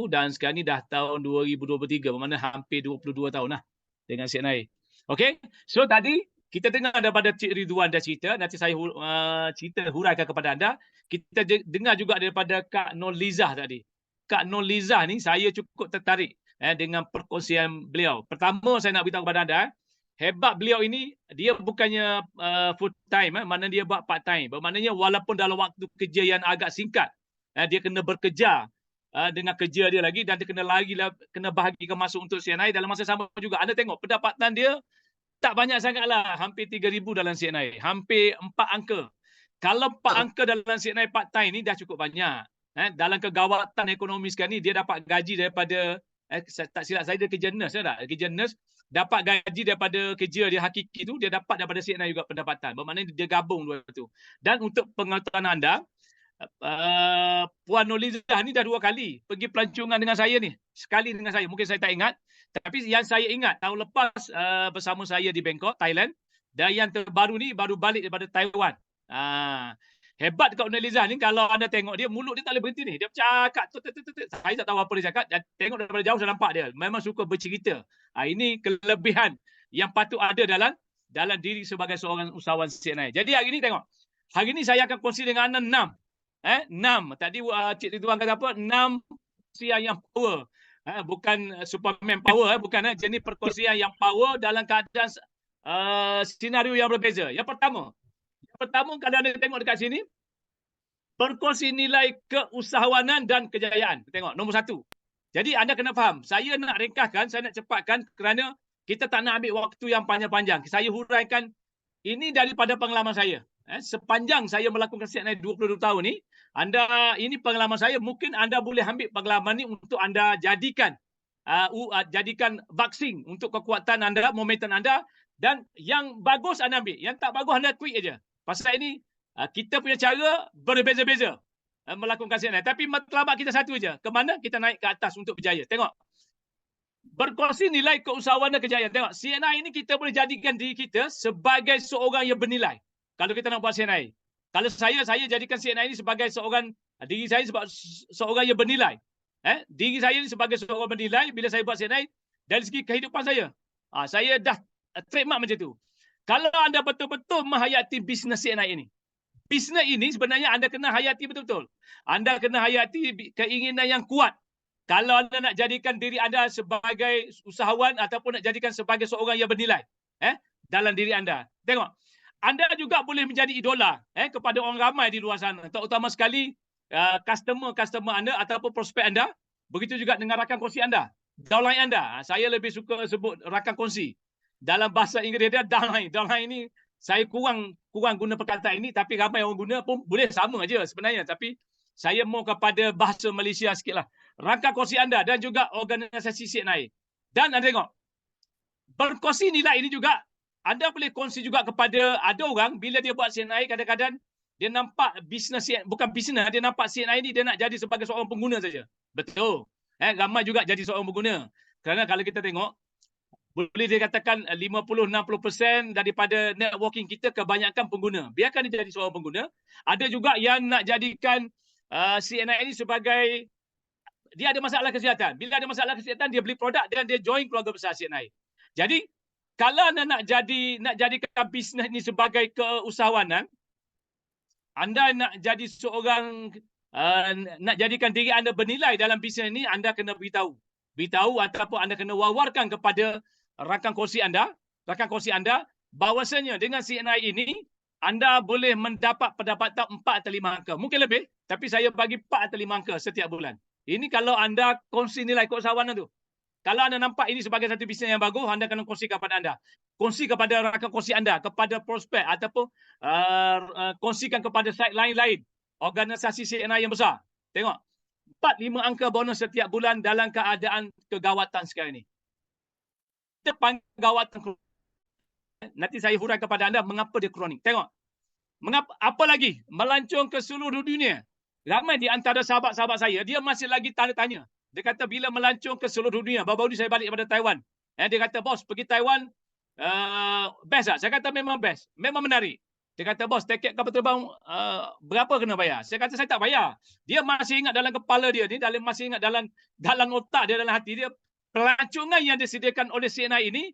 dan sekarang ni dah tahun 2023, bermakna hampir 22 tahun lah dengan CNI. Okey, so tadi kita dengar daripada Cik Ridwan dah cerita, nanti saya cerita huraikan kepada anda. Kita dengar juga daripada Kak Nurlizah tadi. Kak Nurlizah ni saya cukup tertarik dengan perkongsian beliau. Pertama saya nak beritahu kepada anda, hebat beliau ini, dia bukannya full time, mana dia buat part time. Bermaknanya walaupun dalam waktu kerja yang agak singkat, dia kena bekerja dengan kerja dia lagi, dan dia kena bahagikan masa untuk CNI. Dalam masa sama juga, anda tengok pendapatan dia tak banyak sangatlah, hampir 3,000 dalam CNI, hampir 4 angka. Kalau 4 angka dalam CNI part time ni dah cukup banyak. Dalam kegawatan ekonomi sekarang ni, dia dapat gaji daripada tak silap saya, dia kerja nurse tak? Kerja nurse, dapat gaji daripada kerja dia hakiki tu, dia dapat daripada CNI juga pendapatan. Bermaknanya dia gabung dua tu. Dan untuk pengetahuan anda, Puan Nurlizah ni dah 2 kali pergi pelancongan dengan saya ni. Sekali dengan saya, mungkin saya tak ingat. Tapi yang saya ingat, tahun lepas bersama saya di Bangkok, Thailand. Dan yang terbaru ni baru balik daripada Taiwan. Hebat dekat Nurlizah ni, kalau anda tengok dia, mulut dia tak boleh berhenti ni. Dia bercakap, saya tak tahu apa dia cakap. Tengok daripada jauh saya nampak dia. Memang suka bercerita. Ini kelebihan yang patut ada dalam diri sebagai seorang usahawan CNI. Jadi hari ni tengok. Hari ni saya akan kongsi dengan anda 6. Tadi Cik Ridwan kata apa? 6 perkongsian yang power. Bukan Superman power, bukan jenis perkongsian yang power dalam keadaan senario yang berbeza. Yang pertama kalau anda tengok dekat sini, berkongsi nilai keusahawanan dan kejayaan. Tengok nombor 1. Jadi anda kena faham, saya nak ringkaskan, saya nak cepatkan kerana kita tak nak ambil waktu yang panjang-panjang. Saya huraikan ini daripada pengalaman saya. Sepanjang saya melakukan CNI 22 tahun ni, ini pengalaman saya, mungkin anda boleh ambil pengalaman ni untuk anda jadikan vaksin untuk kekuatan anda, momentum anda, dan yang bagus anda ambil, yang tak bagus anda tweak aja. Pasal ini kita punya cara berbeza-beza melakukan CNI, tapi matlamat kita satu aja, ke mana kita naik ke atas untuk berjaya. Tengok, berkongsi nilai keusahawanan dan kejayaan. Tengok, CNI ini kita boleh jadikan diri kita sebagai seorang yang bernilai. Kalau kita nak buat CNI, kalau saya jadikan CNI ini sebagai diri saya seorang yang bernilai. Diri saya ini sebagai seorang bernilai bila saya buat CNI dari segi kehidupan saya. Saya dah trademark macam tu. Kalau anda betul-betul menghayati bisnes CNI ini, bisnes ini sebenarnya anda kena hayati betul-betul. Anda kena hayati keinginan yang kuat. Kalau anda nak jadikan diri anda sebagai usahawan ataupun nak jadikan sebagai seorang yang bernilai dalam diri anda. Tengok, anda juga boleh menjadi idola kepada orang ramai di luar sana. Terutama sekali customer anda ataupun prospek anda. Begitu juga dengan rakan kongsi anda, downline anda. Saya lebih suka sebut rakan kongsi. Dalam bahasa Inggeris dia downline. Downline ini saya kurang guna perkataan ini, tapi ramai orang guna pun boleh sama aja sebenarnya. Tapi saya mau kepada bahasa Malaysia sikitlah. Rakan kongsi anda dan juga organisasi CNI. Dan anda tengok, berkongsi nilai ini juga, anda boleh kongsi juga kepada ada orang bila dia buat CNI, kadang-kadang dia nampak bisnes, bukan bisnes, dia nampak CNI ni dia nak jadi sebagai seorang pengguna saja. Betul. Ramai juga jadi seorang pengguna. Kerana kalau kita tengok, boleh dikatakan 50-60% daripada networking kita kebanyakan pengguna. Biarkan dia jadi seorang pengguna. Ada juga yang nak jadikan CNI ini sebagai, dia ada masalah kesihatan. Bila ada masalah kesihatan, dia beli produk dan dia join keluarga besar CNI. Jadi, kalau anda nak jadikan bisnes ini sebagai keusahawanan, anda nak jadi seorang, nak jadikan diri anda bernilai dalam bisnes ini, anda kena beritahu ataupun anda kena wawarkan kepada rakan kongsi anda bahawasanya dengan CNI ini, anda boleh mendapat pendapatan 4 atau 5 angka. Mungkin lebih, tapi saya bagi 4 atau 5 angka setiap bulan. Ini kalau anda kongsi nilai keusahawanan tu. Kalau anda nampak ini sebagai satu bisnes yang bagus, anda kena kongsi kepada anda. Kongsi kepada rakan kongsi anda, kepada prospek ataupun kongsikan kepada site lain-lain. Organisasi CNI yang besar. Tengok. 4-5 angka bonus setiap bulan dalam keadaan kegawatan sekarang ini. Kita panggil gawatan kronik. Nanti saya huraikan kepada anda mengapa dia kronik. Tengok. Mengapa, apa lagi? Melancong ke seluruh dunia. Ramai di antara sahabat-sahabat saya, dia masih lagi tanya-tanya. Dia kata bila melancong ke seluruh dunia, baru-baru ni saya balik daripada Taiwan. Dia kata, bos, pergi Taiwan, best tak? Saya kata memang best. Memang menarik. Dia kata, bos, tiket kapal terbang berapa kena bayar? Saya kata, saya tak bayar. Dia masih ingat dalam kepala dia ni, masih ingat dalam otak dia, dalam hati dia, pelancongan yang disediakan oleh CNI ini,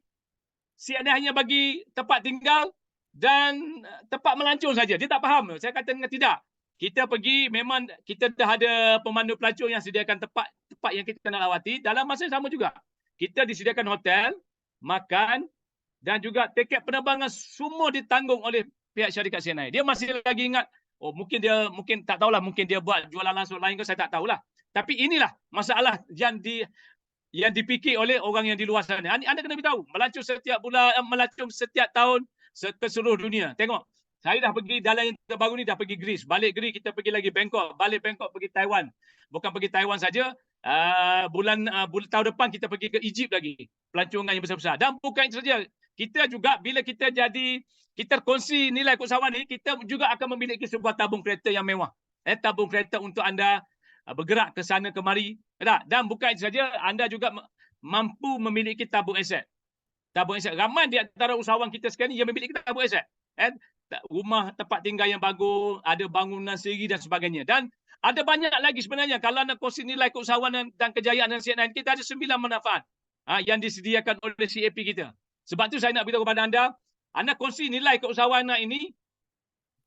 CNI hanya bagi tempat tinggal dan tempat melancong saja. Dia tak faham. Saya kata, tidak. Kita pergi, memang kita dah ada pemandu pelancong yang sediakan tempat yang kita nak lawati. Dalam masa yang sama juga, kita disediakan hotel, makan dan juga tiket penerbangan semua ditanggung oleh pihak syarikat CNI. Dia masih lagi ingat, mungkin tak tahulah, mungkin dia buat jualan langsung lain ke, saya tak tahulah. Tapi inilah masalah yang dipikir oleh orang yang di luar sana. Anda kena beritahu, melancong setiap bulan, melancong setiap tahun ke seluruh dunia. Tengok. Saya dah pergi dalam yang terbaru ni, dah pergi Greece. Balik Greece, kita pergi lagi Bangkok. Balik Bangkok, pergi Taiwan. Bukan pergi Taiwan saja. Bulan tahun depan kita pergi ke Egypt lagi. Pelancongan yang besar-besar. Dan bukan itu saja. Kita juga bila kita kongsi nilai keusahawan ni, kita juga akan memiliki sebuah tabung kereta yang mewah. Tabung kereta untuk anda bergerak ke sana kemari. Dan bukan itu saja, anda juga mampu memiliki tabung aset. Tabung aset. Ramai di antara usahawan kita sekarang ni yang memiliki tabung aset. Rumah tempat tinggal yang bagus, ada bangunan sendiri dan sebagainya. Dan ada banyak lagi sebenarnya. Kalau nak kongsi nilai keusahawanan dan kejayaan dan CNI, kita ada 9 manfaat yang disediakan oleh CAP kita. Sebab tu saya nak beritahu kepada anda kongsi nilai keusahawanan ini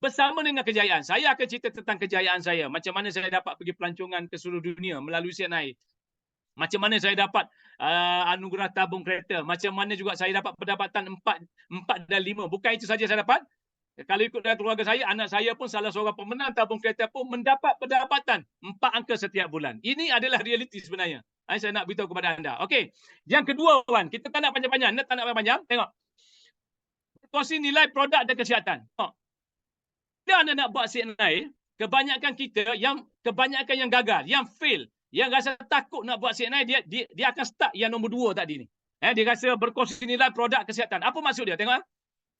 bersama dengan kejayaan. Saya akan cerita tentang kejayaan saya. Macam mana saya dapat pergi pelancongan ke seluruh dunia melalui CNI. Macam mana saya dapat anugerah tabung kereta. Macam mana juga saya dapat pendapatan 4 dan 5. Bukan itu saja saya dapat. Kalau ikut dari keluarga saya, anak saya pun salah seorang pemenang tabung kereta pun mendapat pendapatan 4 angka setiap bulan. Ini adalah realiti sebenarnya. Saya nak beritahu kepada anda. Okey. Yang kedua, Wan, kita tak nak panjang-panjang. Tak nak panjang. Tengok. Kongsi nilai produk dan kesihatan. Bila anda nak buat CNI, kebanyakan yang gagal, yang fail, yang rasa takut nak buat CNI, dia akan start yang nombor 2 tadi ni. Dia rasa berkongsi nilai produk kesihatan. Apa maksud dia? Tengok.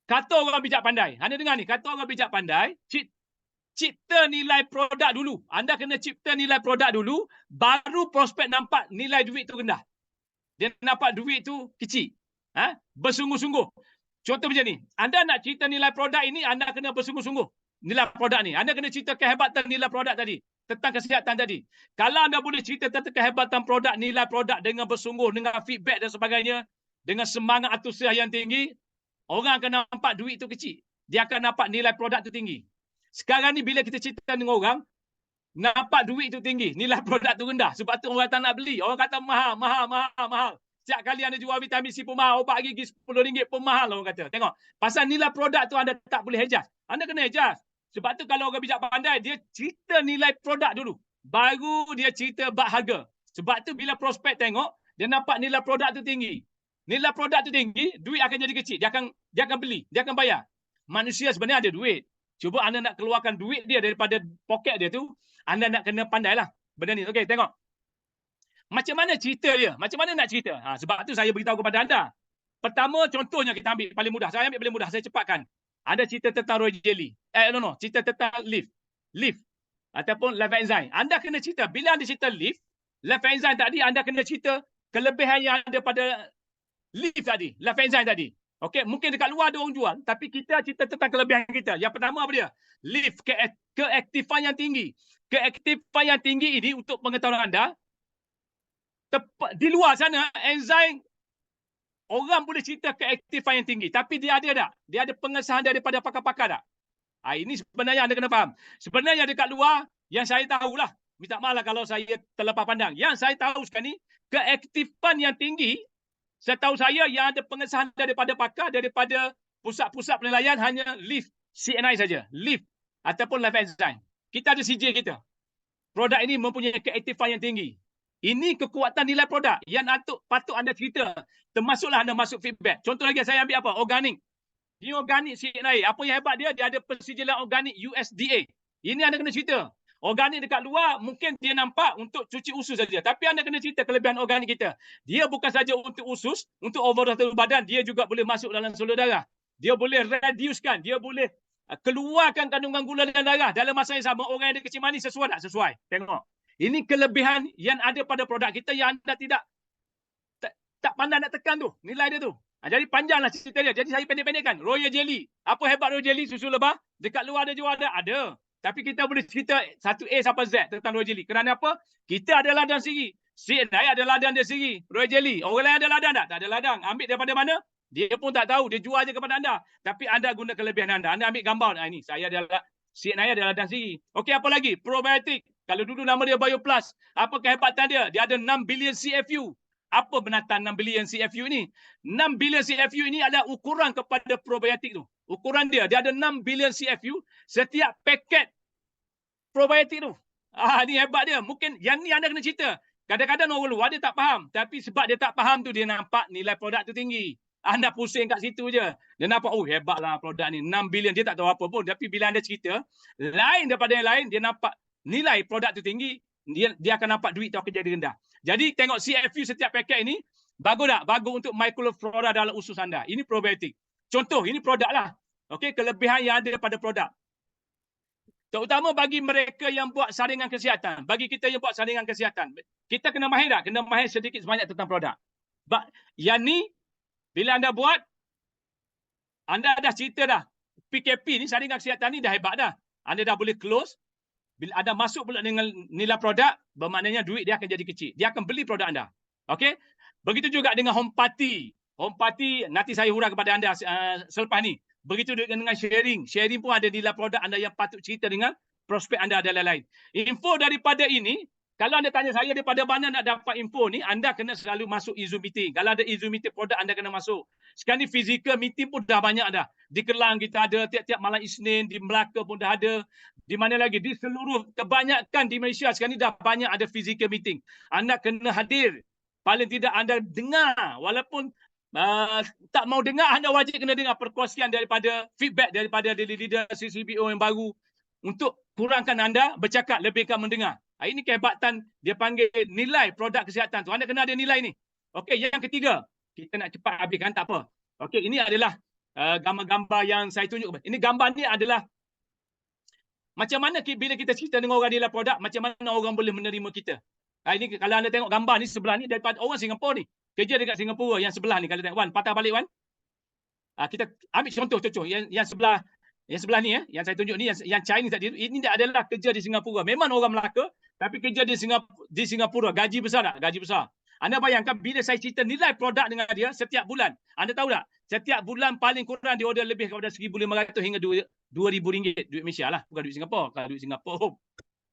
Kata orang bijak pandai. Anda dengar ni, kata orang bijak pandai, cipta nilai produk dulu. Anda kena cipta nilai produk dulu, baru prospek nampak nilai duit tu rendah. Dia nampak duit tu kecil. Bersungguh-sungguh. Contoh macam ni, anda nak cipta nilai produk ini, anda kena bersungguh-sungguh. Nilai produk ni. Anda kena cerita kehebatan nilai produk tadi. Tentang kesihatan tadi. Kalau anda boleh cerita tentang kehebatan produk, nilai produk dengan bersungguh, dengan feedback dan sebagainya, dengan semangat antusias yang tinggi, orang akan nampak duit tu kecil. Dia akan nampak nilai produk tu tinggi. Sekarang ni bila kita cerita dengan orang, nampak duit tu tinggi, nilai produk tu rendah. Sebab tu orang tak nak beli. Orang kata mahal. Setiap kali anda jual vitamin C pun mahal, obat gigi RM10 pun mahal orang kata. Tengok, pasal nilai produk tu anda tak boleh adjust. Anda kena adjust. Sebab tu kalau orang bijak pandai, dia cerita nilai produk dulu. Baru dia cerita bab harga. Sebab tu bila prospek tengok, dia nampak nilai produk tu tinggi. Nilai produk tu tinggi, duit akan jadi kecil. Dia akan beli, dia akan bayar. Manusia sebenarnya ada duit. Cuba anda nak keluarkan duit dia daripada poket dia tu, anda nak kena pandailah benda ni. Okey, tengok. Macam mana cerita dia? Macam mana nak cerita? Sebab tu saya beritahu kepada anda. Pertama, contohnya kita ambil paling mudah. Saya ambil paling mudah, saya cepatkan. Anda cerita tentang Royal Jelly. Cerita tentang Live. Ataupun Live Enzyme. Anda kena cerita. Bila anda cerita Live Enzyme tadi, anda kena cerita kelebihan yang ada pada Live tadi. Live Enzyme tadi. Okey, mungkin dekat luar ada orang jual. Tapi kita cerita tentang kelebihan kita. Yang pertama apa dia? Live, keaktifan yang tinggi. Keaktifan yang tinggi ini untuk pengetahuan anda, di luar sana, enzim, orang boleh cerita keaktifan yang tinggi. Tapi dia ada tak? Dia ada pengesahan daripada pakar-pakar tak? Ini sebenarnya anda kena faham. Sebenarnya dekat luar, yang saya tahulah, minta maaf lah kalau saya terlepas pandang. Yang saya tahu sekarang ni, keaktifan yang tinggi, setahu saya yang ada pengesahan daripada pakar, daripada pusat-pusat penilaian hanya Live CNI saja, lift ataupun life enzyme. Kita ada CJ kita. Produk ini mempunyai keaktifan yang tinggi. Ini kekuatan nilai produk yang patut anda cerita. Termasuklah anda masuk feedback. Contoh lagi saya ambil apa? Organik. Ini organik CNI. Apa yang hebat dia? Dia ada persijilan organik USDA. Ini anda kena cerita. Organik dekat luar mungkin dia nampak untuk cuci usus saja. Tapi anda kena cerita kelebihan organik kita. Dia bukan saja untuk usus, untuk overall tubuh badan, dia juga boleh masuk dalam seluruh darah. Dia boleh reducekan, dia boleh keluarkan kandungan gula dalam darah. Dalam masa yang sama, orang yang ada kecil manis sesuai tak? Sesuai. Tengok. Ini kelebihan yang ada pada produk kita yang anda tak pandai nak tekan tu. Nilai dia tu. Jadi panjanglah cerita dia. Jadi saya pendek-pendekkan. Royal Jelly. Apa hebat Royal Jelly? Susu lebah. Dekat luar ada jual ada. Tapi kita boleh cerita 1A sampai Z tentang Royal Jelly. Kerana apa? Kita ada ladang sendiri. CNI ada ladang dia sendiri. Royal Jelly. Orang lain ada ladang tak? Tak ada ladang. Ambil daripada mana? Dia pun tak tahu. Dia jual je kepada anda. Tapi anda guna kelebihan anda. Anda ambil gambar. Ini saya ada CNI ada ladang sendiri. Okey, apa lagi? Probiotik. Kalau dulu nama dia BioPlus. Apa kehebatan dia? Dia ada 6 bilion CFU. Apa benatan 6 bilion CFU ini? 6 bilion CFU ini adalah ukuran kepada probiotik tu. Ukuran dia ada 6 bilion CFU setiap paket probiotik tu. Ni hebat dia. Mungkin yang ni anda kena cerita. Kadang-kadang orang luar dia tak faham. Tapi sebab dia tak faham tu, dia nampak nilai produk tu tinggi. Anda pusing kat situ je. Dia nampak, oh hebatlah produk ni. 6 bilion, dia tak tahu apa pun. Tapi bila anda cerita, lain daripada yang lain, dia nampak nilai produk tu tinggi, dia akan nampak duit tu akan jadi rendah. Jadi tengok CFU setiap paket ini, bagus tak? Bagus untuk microflora dalam usus anda. Ini probiotik. Contoh, ini produk lah. Okey, kelebihan yang ada pada produk. Terutama bagi mereka yang buat saringan kesihatan. Bagi kita yang buat saringan kesihatan. Kita kena mahir tak? Kena mahir sedikit sebanyak tentang produk. Yang ni, bila anda buat, anda dah cerita dah. PKP ni, saringan kesihatan ni dah hebat dah. Anda dah boleh close. Bila anda masuk pula dengan nilai produk, bermaknanya duit dia akan jadi kecil. Dia akan beli produk anda. Okey? Begitu juga dengan Home Party. Home Party, nanti saya hurah kepada anda selepas ni. Begitu juga dengan sharing. Sharing pun ada nilai produk anda yang patut cerita dengan prospek anda dan lain-lain. Info daripada ini, kalau anda tanya saya daripada mana nak dapat info ni, anda kena selalu masuk e-Zoom meeting. Kalau ada e-Zoom meeting produk, anda kena masuk. Sekarang ni physical meeting pun dah banyak dah. Di Kelang kita ada, tiap-tiap malam Isnin, di Melaka pun dah ada. Di mana lagi? Di seluruh, kebanyakan di Malaysia sekarang ni dah banyak ada physical meeting. Anda kena hadir. Paling tidak anda dengar. Walaupun tak mau dengar, anda wajib kena dengar perkongsian daripada feedback daripada leader CCBO yang baru untuk kurangkan anda bercakap, lebihkan mendengar. Ini kehebatan dia panggil nilai produk kesihatan tu. Anda kena ada nilai ni. Okey, yang ketiga, kita nak cepat habiskan tak apa. Okey, ini adalah gambar-gambar yang saya tunjuk. Ini gambar ni adalah macam mana bila kita cerita dengan orang nilai produk, macam mana orang boleh menerima kita. Ini kalau anda tengok gambar ni sebelah ni daripada orang Singapura ni. Kerja dekat Singapura yang sebelah ni, kalau tengok Wan, patah balik Wan. Kita ambil contoh yang sebelah ni yang saya tunjuk ni, yang Chinese tadi, ini adalah kerja di Singapura. Memang orang Melaka, tapi kerja di Singapura. Gaji besar tak? Gaji besar. Anda bayangkan bila saya cerita nilai produk dengan dia setiap bulan. Anda tahu tak? Setiap bulan paling kurang dia order lebih kepada 1,500 hingga 2,000 ringgit. Duit Malaysia lah, bukan duit Singapura. Kalau duit Singapura,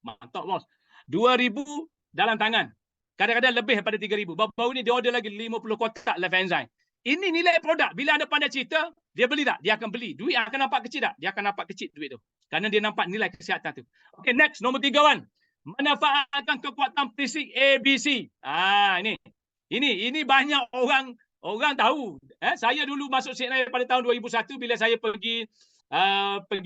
mantap bos. 2,000 dalam tangan. Kadang-kadang lebih daripada 3,000. Baru ni dia order lagi 50 kotak life enzyme. Ini nilai produk. Bila anda pandai cerita, dia beli tak? Dia akan beli. Duit akan nampak kecil tak? Dia akan nampak kecil duit tu. Kerana dia nampak nilai kesihatan tu. Okay, next. Nombor 3, Wan. Manfaatkan kekuatan fisik ABC. Ini banyak orang tahu. Saya dulu masuk CNI pada tahun 2001 bila saya pergi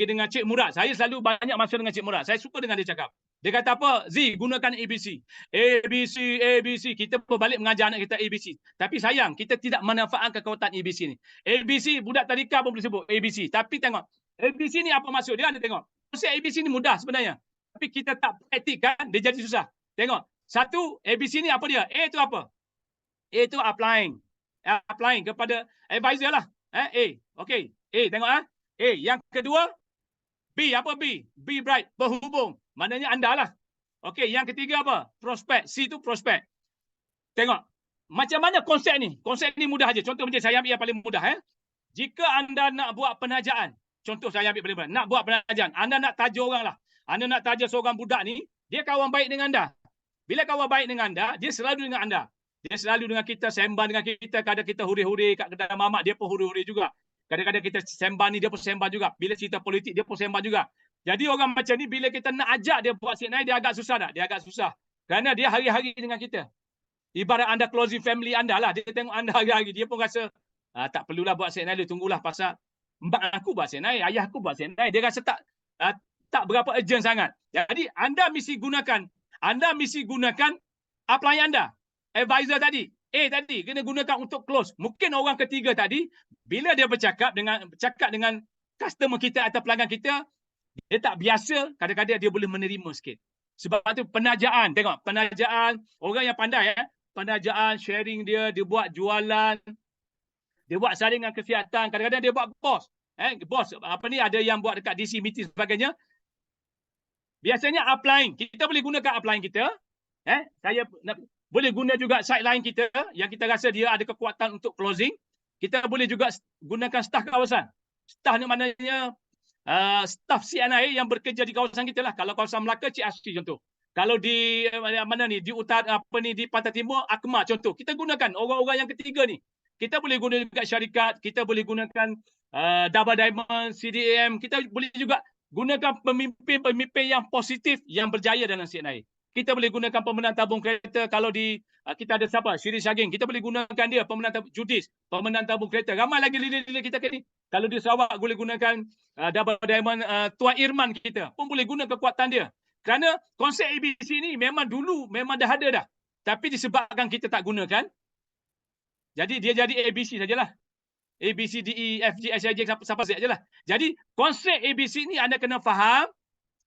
dengan Cik Murad. Saya selalu banyak masuk dengan Cik Murad. Saya suka dengan dia cakap. Dia kata apa? Z, gunakan ABC. ABC. Kita pun balik mengajar anak kita ABC. Tapi sayang, kita tidak manfaatkan kekuatan ABC ni. ABC, budak tadika pun boleh sebut ABC. Tapi tengok, ABC ni apa maksud dia? Anda tengok. Konsep ABC ni mudah sebenarnya. Tapi kita tak praktikkan, dia jadi susah. Tengok. Satu, ABC ni apa dia? A tu apa? A tu applying. Applying kepada advisor lah. A. Okey. A, tengok A. Yang kedua, B. Apa B? B bright, berhubung. Maknanya anda lah. Okey, yang ketiga apa? Prospek. C tu prospek. Tengok. Macam mana konsep ni? Konsep ni mudah aja. Contoh macam saya ambil yang paling mudah. Jika anda nak buat penajaan. Contoh saya ambil paling mudah. Nak buat penajaan. Anda nak taja orang lah. Anda nak taja seorang budak ni. Dia kawan baik dengan anda. Bila kawan baik dengan anda, dia selalu dengan anda. Dia selalu dengan kita, sembang dengan kita. Kadang kita huri-huri kat kedai mamak. Dia pun huri-huri juga. Kadang-kadang kita sembang ni, dia pun sembang juga. Bila cerita politik, dia pun sembang juga. Jadi orang macam ni, bila kita nak ajak dia buat signal, dia agak susah tak? Dia agak susah. Kerana dia hari-hari dengan kita. Ibarat anda closing family anda lah. Dia tengok anda hari-hari. Dia pun rasa, tak perlulah buat signal, dia tunggulah pasal mak aku buat signal, ayah aku buat signal. Dia rasa tak berapa urgent sangat. Jadi anda mesti gunakan upline anda. Advisor tadi, tadi kena gunakan untuk close. Mungkin orang ketiga tadi, bila dia bercakap dengan customer kita atau pelanggan kita, dia tak biasa, kadang-kadang dia boleh menerima sikit. Sebab tu penajaan, tengok, penajaan, orang yang pandai, penajaan, sharing dia buat jualan, dia buat saringan kesihatan, kadang-kadang dia buat bos. Bos, ada yang buat dekat DC meeting sebagainya. Biasanya upline, kita boleh gunakan upline kita. Saya boleh guna juga sideline kita, yang kita rasa dia ada kekuatan untuk closing. Kita boleh juga gunakan staf kawasan. Staf ni maknanya staf CNI yang bekerja di kawasan kita lah. Kalau kawasan Melaka, Cik Asri contoh. Kalau di mana ni, di utara di Pantai Timur, Akma contoh. Kita gunakan orang-orang yang ketiga ni. Kita boleh guna juga syarikat, kita boleh gunakan Dabah Diamond, CDAM, kita boleh juga gunakan pemimpin-pemimpin yang positif yang berjaya dalam CNI. Kita boleh gunakan pemenang tabung kereta. Kalau kita ada siapa? Syiri Syaging. Kita boleh gunakan dia, pemenang Judis, pemenang tabung kereta. Ramai lagi leader-leader kita ni. Kalau di Sarawak boleh gunakan Dabah Diamond, Tuan Irman kita pun boleh guna kekuatan dia. Kerana konsep ABC ni memang dulu memang dah ada dah. Tapi disebabkan kita tak gunakan, jadi dia jadi ABC sajalah. A, B, C, D, E, F, G, H, I, J, sampai Z sajalah. Jadi konsep ABC ni anda kena faham.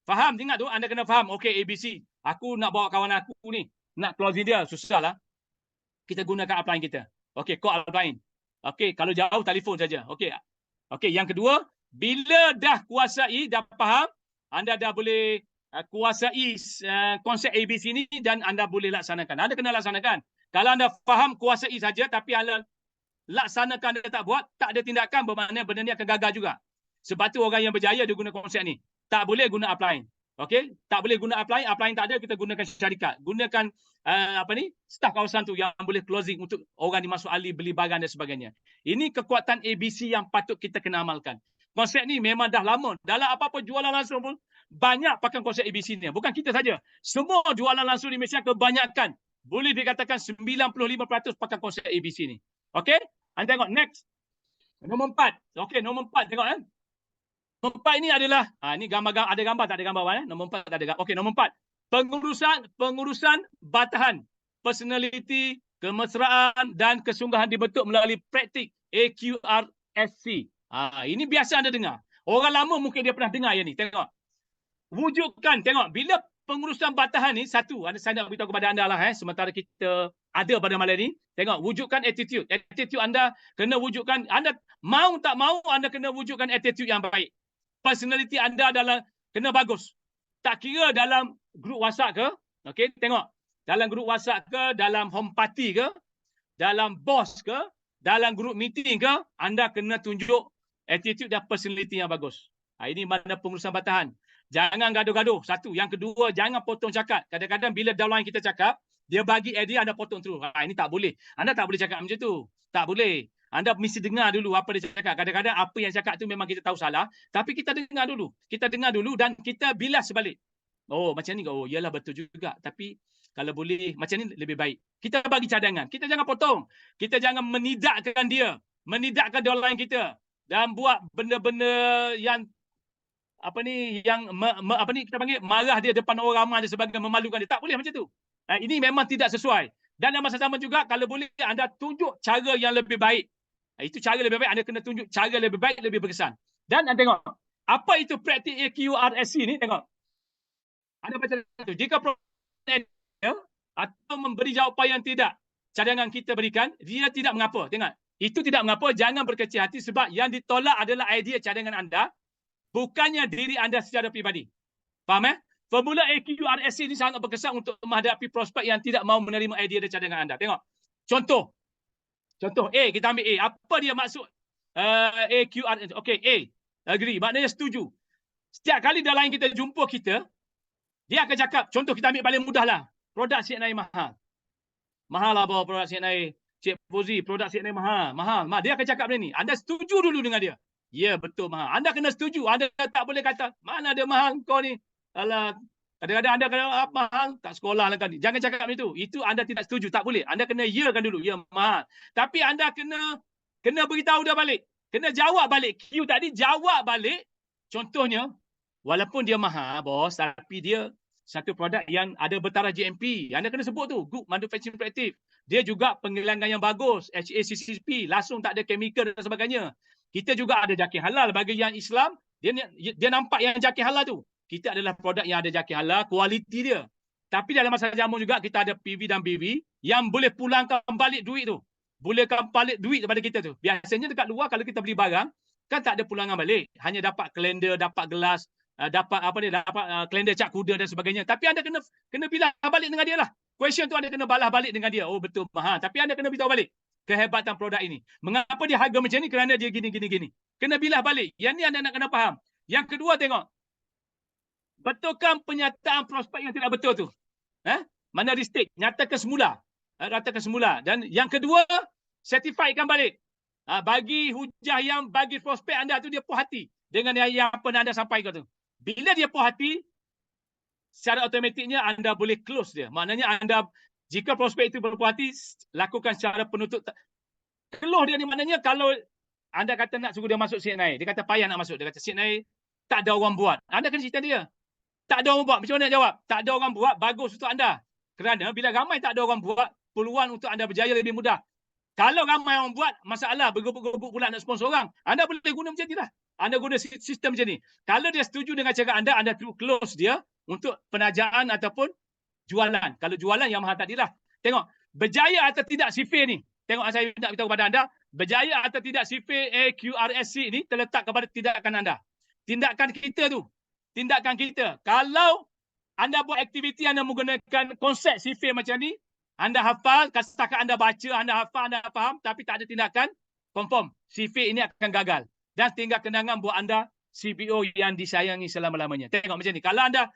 Faham, ingat tu, anda kena faham. Okey, ABC. Aku nak bawa kawan aku ni, nak closing dia, susahlah. Kita gunakan upline kita. Okey, call upline. Okey, kalau jauh, telefon saja. Okey, yang kedua, bila dah kuasai, dah faham, anda dah boleh kuasai konsep ABC ni dan anda boleh laksanakan. Anda kena laksanakan. Kalau anda faham, kuasai saja, tapi anda laksanakan, anda tak buat, tak ada tindakan, bermakna benda ni akan gagal juga. Sebab tu orang yang berjaya dia guna konsep ni. Tak boleh guna upline. Okey? Tak boleh guna upline. Upline tak ada, kita gunakan syarikat. Gunakan staf kawasan tu yang boleh closing untuk orang dimasuk ahli, beli barang dan sebagainya. Ini kekuatan ABC yang patut kita kena amalkan. Konsep ni memang dah lama. Dalam apa-apa jualan langsung pun banyak pakai konsep ABC ni. Bukan kita saja. Semua jualan langsung di Malaysia kebanyakan, boleh dikatakan 95% pakai konsep ABC ni. Okey? Anda tengok next. Nombor 4. Okey, nombor 4 tengok Nombor 4 ini adalah ini gambar, ada gambar tak ada gambar Nombor 4 tak ada. Okey, nombor 4. Pengurusan batahan, personality, kemesraan dan kesungguhan dibentuk melalui praktik AQRSC. Ini biasa anda dengar. Orang lama mungkin dia pernah dengar yang ni. Tengok. Wujudkan, tengok, bila pengurusan batahan ni satu, saya nak beritahu kepada anda lah sementara kita ada pada malam ni. Tengok, wujudkan attitude. Attitude anda kena wujudkan. Anda mau tak mau, anda kena wujudkan attitude yang baik. Personality anda kena bagus. Tak kira dalam grup WhatsApp ke, okey, tengok. Dalam grup WhatsApp ke, dalam home party ke, dalam boss ke, dalam grup meeting ke, anda kena tunjuk attitude dan personality yang bagus. Ini mana pengurusan batahan. Jangan gaduh-gaduh. Satu. Yang kedua, jangan potong cakap. Kadang-kadang bila downline kita cakap, dia bagi idea, anda potong terus. Ini tak boleh. Anda tak boleh cakap macam tu. Tak boleh. Anda mesti dengar dulu apa dia cakap. Kadang-kadang apa yang cakap tu memang kita tahu salah. Tapi kita dengar dulu. Kita dengar dulu dan kita bilas sebalik. Oh, macam ni. Oh, iyalah betul juga. Tapi kalau boleh, macam ni lebih baik. Kita bagi cadangan. Kita jangan potong. Kita jangan menidakkan dia. Menidakkan downline kita. Dan buat benda-benda yang kita panggil marah dia depan orang ramai dan sebagainya, memalukan dia. Tak boleh macam tu. Ini memang tidak sesuai. Dan dalam masa sama juga, kalau boleh anda tunjuk cara yang lebih baik. Itu cara lebih baik, anda kena tunjuk cara lebih baik, lebih berkesan. Dan anda tengok, apa itu praktik AQRSC ni, tengok. Anda baca tu. Jika atau memberi jawapan yang tidak cadangan kita berikan, dia tidak mengapa. Tengok. Itu tidak mengapa, jangan berkecil hati sebab yang ditolak adalah idea cadangan anda, bukannya diri anda secara pribadi. Faham Formula AQRSC ini sangat berkesan untuk menghadapi prospek yang tidak mahu menerima idea dan cadangan anda. Tengok. Contoh A, kita ambil A. Apa dia maksud AQRSC? Okey, A. Agree. Maknanya setuju. Setiap kali dalam kita jumpa kita, dia akan cakap, contoh kita ambil paling mudah lah. Produk CNI mahal. Mahal lah bawa produk CNI. Cik Fauzi, produk CNA mahal, mahal. Dia akan cakap benda ni. Anda setuju dulu dengan dia. Ya, betul mahal. Anda kena setuju. Anda tak boleh kata, mana ada mahal kau ni. Alah, kadang-kadang anda kena mahal, tak sekolah lah kan. Jangan cakap macam itu. Itu anda tidak setuju. Tak boleh. Anda kena yakan dulu. Ya, mahal. Tapi anda kena beritahu dia balik. Kena jawab balik. Q tadi jawab balik. Contohnya, walaupun dia mahal, bos, tapi dia satu produk yang ada bertaraf GMP. Anda kena sebut tu. Good Manufacturing Practice. Dia juga penggelangan yang bagus. HACCP. Langsung tak ada chemical dan sebagainya. Kita juga ada jaki halal. Bagi yang Islam, dia nampak yang jaki halal tu. Kita adalah produk yang ada jaki halal, kualiti dia. Tapi dalam masa jamu juga kita ada PV dan BV yang boleh pulangkan balik duit tu. Bolehkan balik duit daripada kita tu. Biasanya dekat luar kalau kita beli barang, kan tak ada pulangan balik. Hanya dapat kalender, dapat gelas, dapat kalender cat kuda dan sebagainya. Tapi anda kena bilang balik dengan dia lah. Question tu anda kena balas balik dengan dia. Oh betul mahal. Tapi anda kena beritahu balik kehebatan produk ini. Mengapa dia harga macam ni? Kerana dia gini. Kena bilas balik. Yang ni anda nak kena faham. Yang kedua tengok. Betulkan pernyataan prospek yang tidak betul tu? Mana restate? Nyatakan semula. Ratakan semula. Dan yang kedua, certifiedkan balik. Bagi hujah yang bagi prospek anda tu dia puas hati dengan yang pernah anda sampaikan tu. Bila dia puas hati, secara automatiknya anda boleh close dia. Maknanya anda, jika prospek itu berpuas hati, lakukan secara penutup. Close dia ni maknanya kalau anda kata nak suruh dia masuk CNI, dia kata payah nak masuk. Dia kata CNI tak ada orang buat. Anda kena cerita dia. Tak ada orang buat. Macam mana nak jawab? Tak ada orang buat, bagus untuk anda. Kerana bila ramai tak ada orang buat, peluang untuk anda berjaya lebih mudah. Kalau ramai orang buat, masalah bergebuk-gebuk pula nak sponsor orang. Anda boleh guna macam ni lah. Anda guna sistem macam ni. Kalau dia setuju dengan cara anda close dia untuk penajaan ataupun jualan. Kalau jualan yang mahal tadilah. Tengok, berjaya atau tidak sifir ni. Tengok saya nak beritahu kepada anda. Berjaya atau tidak sifir AQRSC ni terletak kepada tindakan anda. Tindakan kita tu. Tindakan kita. Kalau anda buat aktiviti anda menggunakan konsep sifir macam ni, anda hafal, setakat anda baca, anda hafal, anda faham, tapi tak ada tindakan, confirm. Sifir ini akan gagal. Dan tinggal kenangan buat anda CPO yang disayangi selama-lamanya. Tengok macam ni. Kalau anda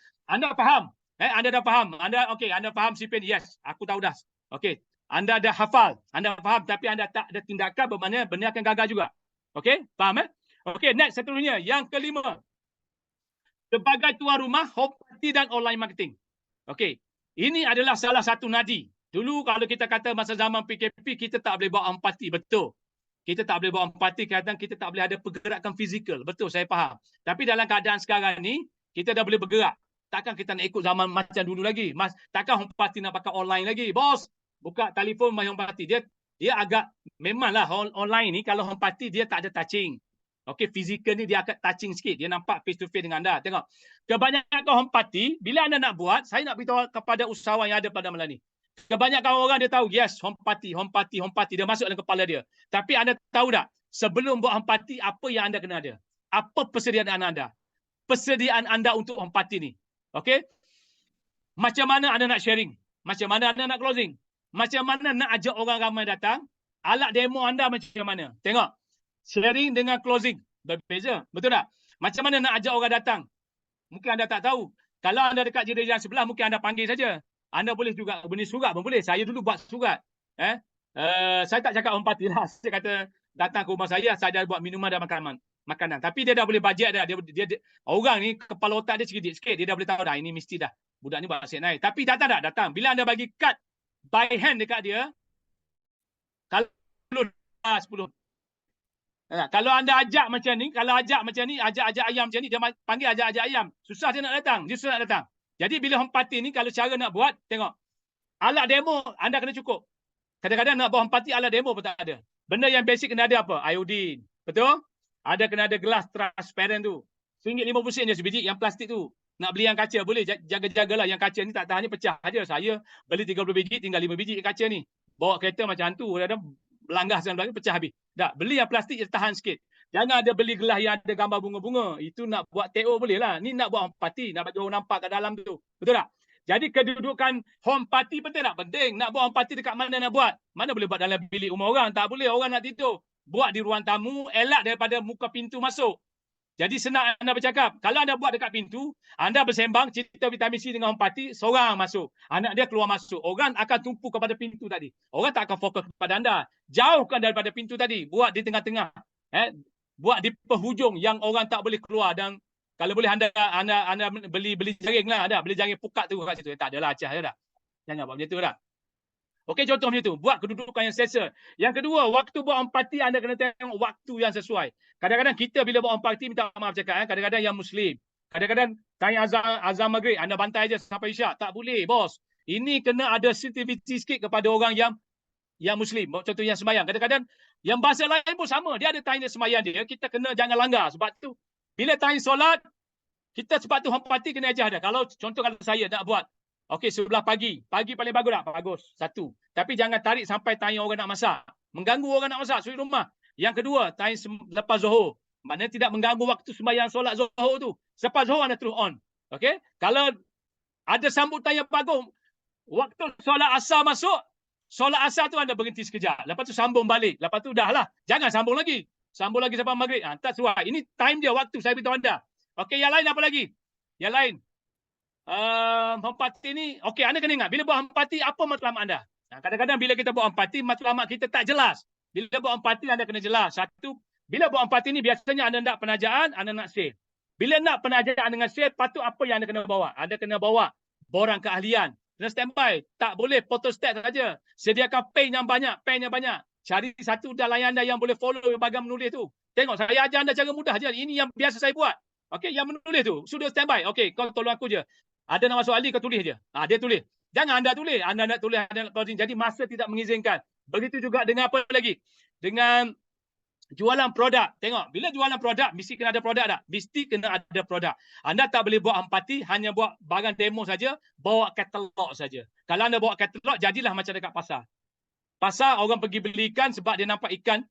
faham, anda dah faham, anda faham sifir ni, yes, aku tahu dah. Okey, anda dah hafal, anda faham, tapi anda tak ada tindakan, bermakna benda akan gagal juga. Okey, faham Okey, next seterusnya. Yang kelima. Sebagai tuan rumah, home party dan online marketing. Okey, ini adalah salah satu nadi. Dulu kalau kita kata masa zaman PKP, kita tak boleh buat home party. Betul. Kita tak boleh buat home party, kadang kita tak boleh ada pergerakan fizikal. Betul, saya faham. Tapi dalam keadaan sekarang ni, kita dah boleh bergerak. Takkan kita nak ikut zaman macam dulu lagi. Takkan home party nak pakai online lagi. Bos, buka telefon main home party. Dia agak, memanglah online ni, kalau home party dia tak ada touching. Okey, fizikal ni dia akan touching sikit. Dia nampak face to face dengan anda. Tengok. Kebanyakan home party, bila anda nak buat, saya nak beritahu kepada usahawan yang ada pada malam ni. Kebanyakan orang dia tahu, yes, home party. Dia masuk dalam kepala dia. Tapi anda tahu tak, sebelum buat home party, apa yang anda kena ada? Apa persediaan anda? Persediaan anda untuk home party ni. Okey? Macam mana anda nak sharing? Macam mana anda nak closing? Macam mana nak ajak orang ramai datang? Alat demo anda macam mana? Tengok. Sharing dengan closing berbeza, betul tak? Macam mana nak ajak orang datang? Mungkin anda tak tahu. Kalau anda dekat jiran sebelah, mungkin anda panggil saja. Anda boleh juga beri surat pun boleh. Saya dulu buat surat. Saya tak cakap home party lah. Saya kata datang ke rumah saya dah buat minuman dan makanan. Tapi dia dah boleh bajet dah. Dia orang ni kepala otak dia sedikit sikit. Dia dah boleh tahu dah ini mesti dah. Budak ni buat CNI. Tapi datang. Bila anda bagi kad by hand dekat dia, kalau 10. Kalau anda ajak macam ni, ajak ayam macam ni, dia panggil ajak ayam. Susah dia nak datang. Jadi bila home party ni, kalau cara nak buat, tengok. Alat demo anda kena cukup. Kadang-kadang nak buat home party, alat demo pun tak ada. Benda yang basic kena ada apa? Iodine. Betul? Kena ada gelas transparent tu. RM1.50 je sebiji yang plastik tu. Nak beli yang kaca, boleh jaga-jagalah. Yang kaca ni tak tahan ni pecah aja. Saya beli 30 biji, tinggal 5 biji kaca ni. Bawa kereta macam hantu. Kadang-kadang langgar sekali lagi pecah habis. Tak, beli yang plastik je tahan sikit. Jangan ada beli gelas yang ada gambar bunga-bunga. Itu nak buat TO boleh lah. Ni nak buat home party, nak bagi orang nampak kat dalam tu. Betul tak? Jadi kedudukan home party penting tak? Penting. Nak buat home party dekat mana nak buat? Mana boleh buat dalam bilik rumah orang? Tak boleh. Orang nak tidur. Buat di ruang tamu, elak daripada muka pintu masuk. Jadi senang anda bercakap. Kalau anda buat dekat pintu, anda bersembang cerita vitamin C dengan orang parti, seorang masuk. Anak dia keluar masuk. Orang akan tumpu kepada pintu tadi. Orang tak akan fokus kepada anda. Jauhkan daripada pintu tadi. Buat di tengah-tengah. Buat di penghujung yang orang tak boleh keluar. Dan kalau boleh anda beli jaring lah. Ada beli jaring pukat tu kat situ. Tak adalah Acah dah. Jangan buat macam tu dah. Okey, contoh macam tu. Buat kedudukan yang selesa. Yang kedua, waktu buat empati anda kena tengok waktu yang sesuai. Kadang-kadang kita bila buat empati, minta maaf cakap, kadang-kadang yang Muslim. Kadang-kadang tanya azan maghrib, anda bantai je sampai isyak. Tak boleh, bos. Ini kena ada sensitivity sikit kepada orang yang Muslim. Contoh yang sembahyang. Kadang-kadang yang bahasa lain pun sama. Dia ada time dia sembahyang dia. Kita kena jangan langgar. Sebab tu, bila time solat, kita sebab tu empati kena ajar dah. Kalau saya nak buat, okey, sebelah pagi. Pagi paling bagus tak? Bagus. Satu. Tapi jangan tarik sampai tanya orang nak masak. Mengganggu orang nak masak suri rumah. Yang kedua, time lepas Zuhur. Maknanya tidak mengganggu waktu sembahyang solat Zuhur tu. Selepas Zuhur anda terus on. Okey? Kalau ada sambutan yang bagus, waktu solat Asar masuk, solat Asar tu anda berhenti sekejap. Lepas tu sambung balik. Lepas tu dah lah. Jangan sambung lagi. Sambung lagi sampai maghrib. Tak sesuai. Ini time dia, waktu saya beritahu anda. Okey, yang lain apa lagi? Yang lain. Empati ni, okey, anda kena ingat, bila buat empati, apa matlamat anda? Kadang-kadang bila kita buat empati, matlamat kita tak jelas. Bila buat empati, anda kena jelas. Satu, bila buat empati ni, biasanya anda nak penajaan, anda nak sale. Bila nak penajaan dengan sale, patut apa yang anda kena bawa? Anda kena bawa borang keahlian. Kena standby. Tak boleh photostat saja. Sediakan pen yang banyak, Cari satu dalayan anda yang boleh follow bahagian menulis tu. Tengok, saya ajar anda cara mudah je. Ini yang biasa saya buat. Okey, yang menulis tu, sudah standby. Okey, kau tolong aku je. Ada nama soalan, kau tulis je. Dia tulis. Jangan anda tulis. Anda nak tulis, anda nak closing. Jadi masa tidak mengizinkan. Begitu juga dengan apa lagi? Dengan jualan produk. Tengok, bila jualan produk, mesti kena ada produk tak? Mesti kena ada produk. Anda tak boleh buat empati, hanya buat barang demo saja, bawa katalog saja. Kalau anda bawa katalog, jadilah macam dekat pasar. Pasar, orang pergi beli ikan sebab dia nampak ikan.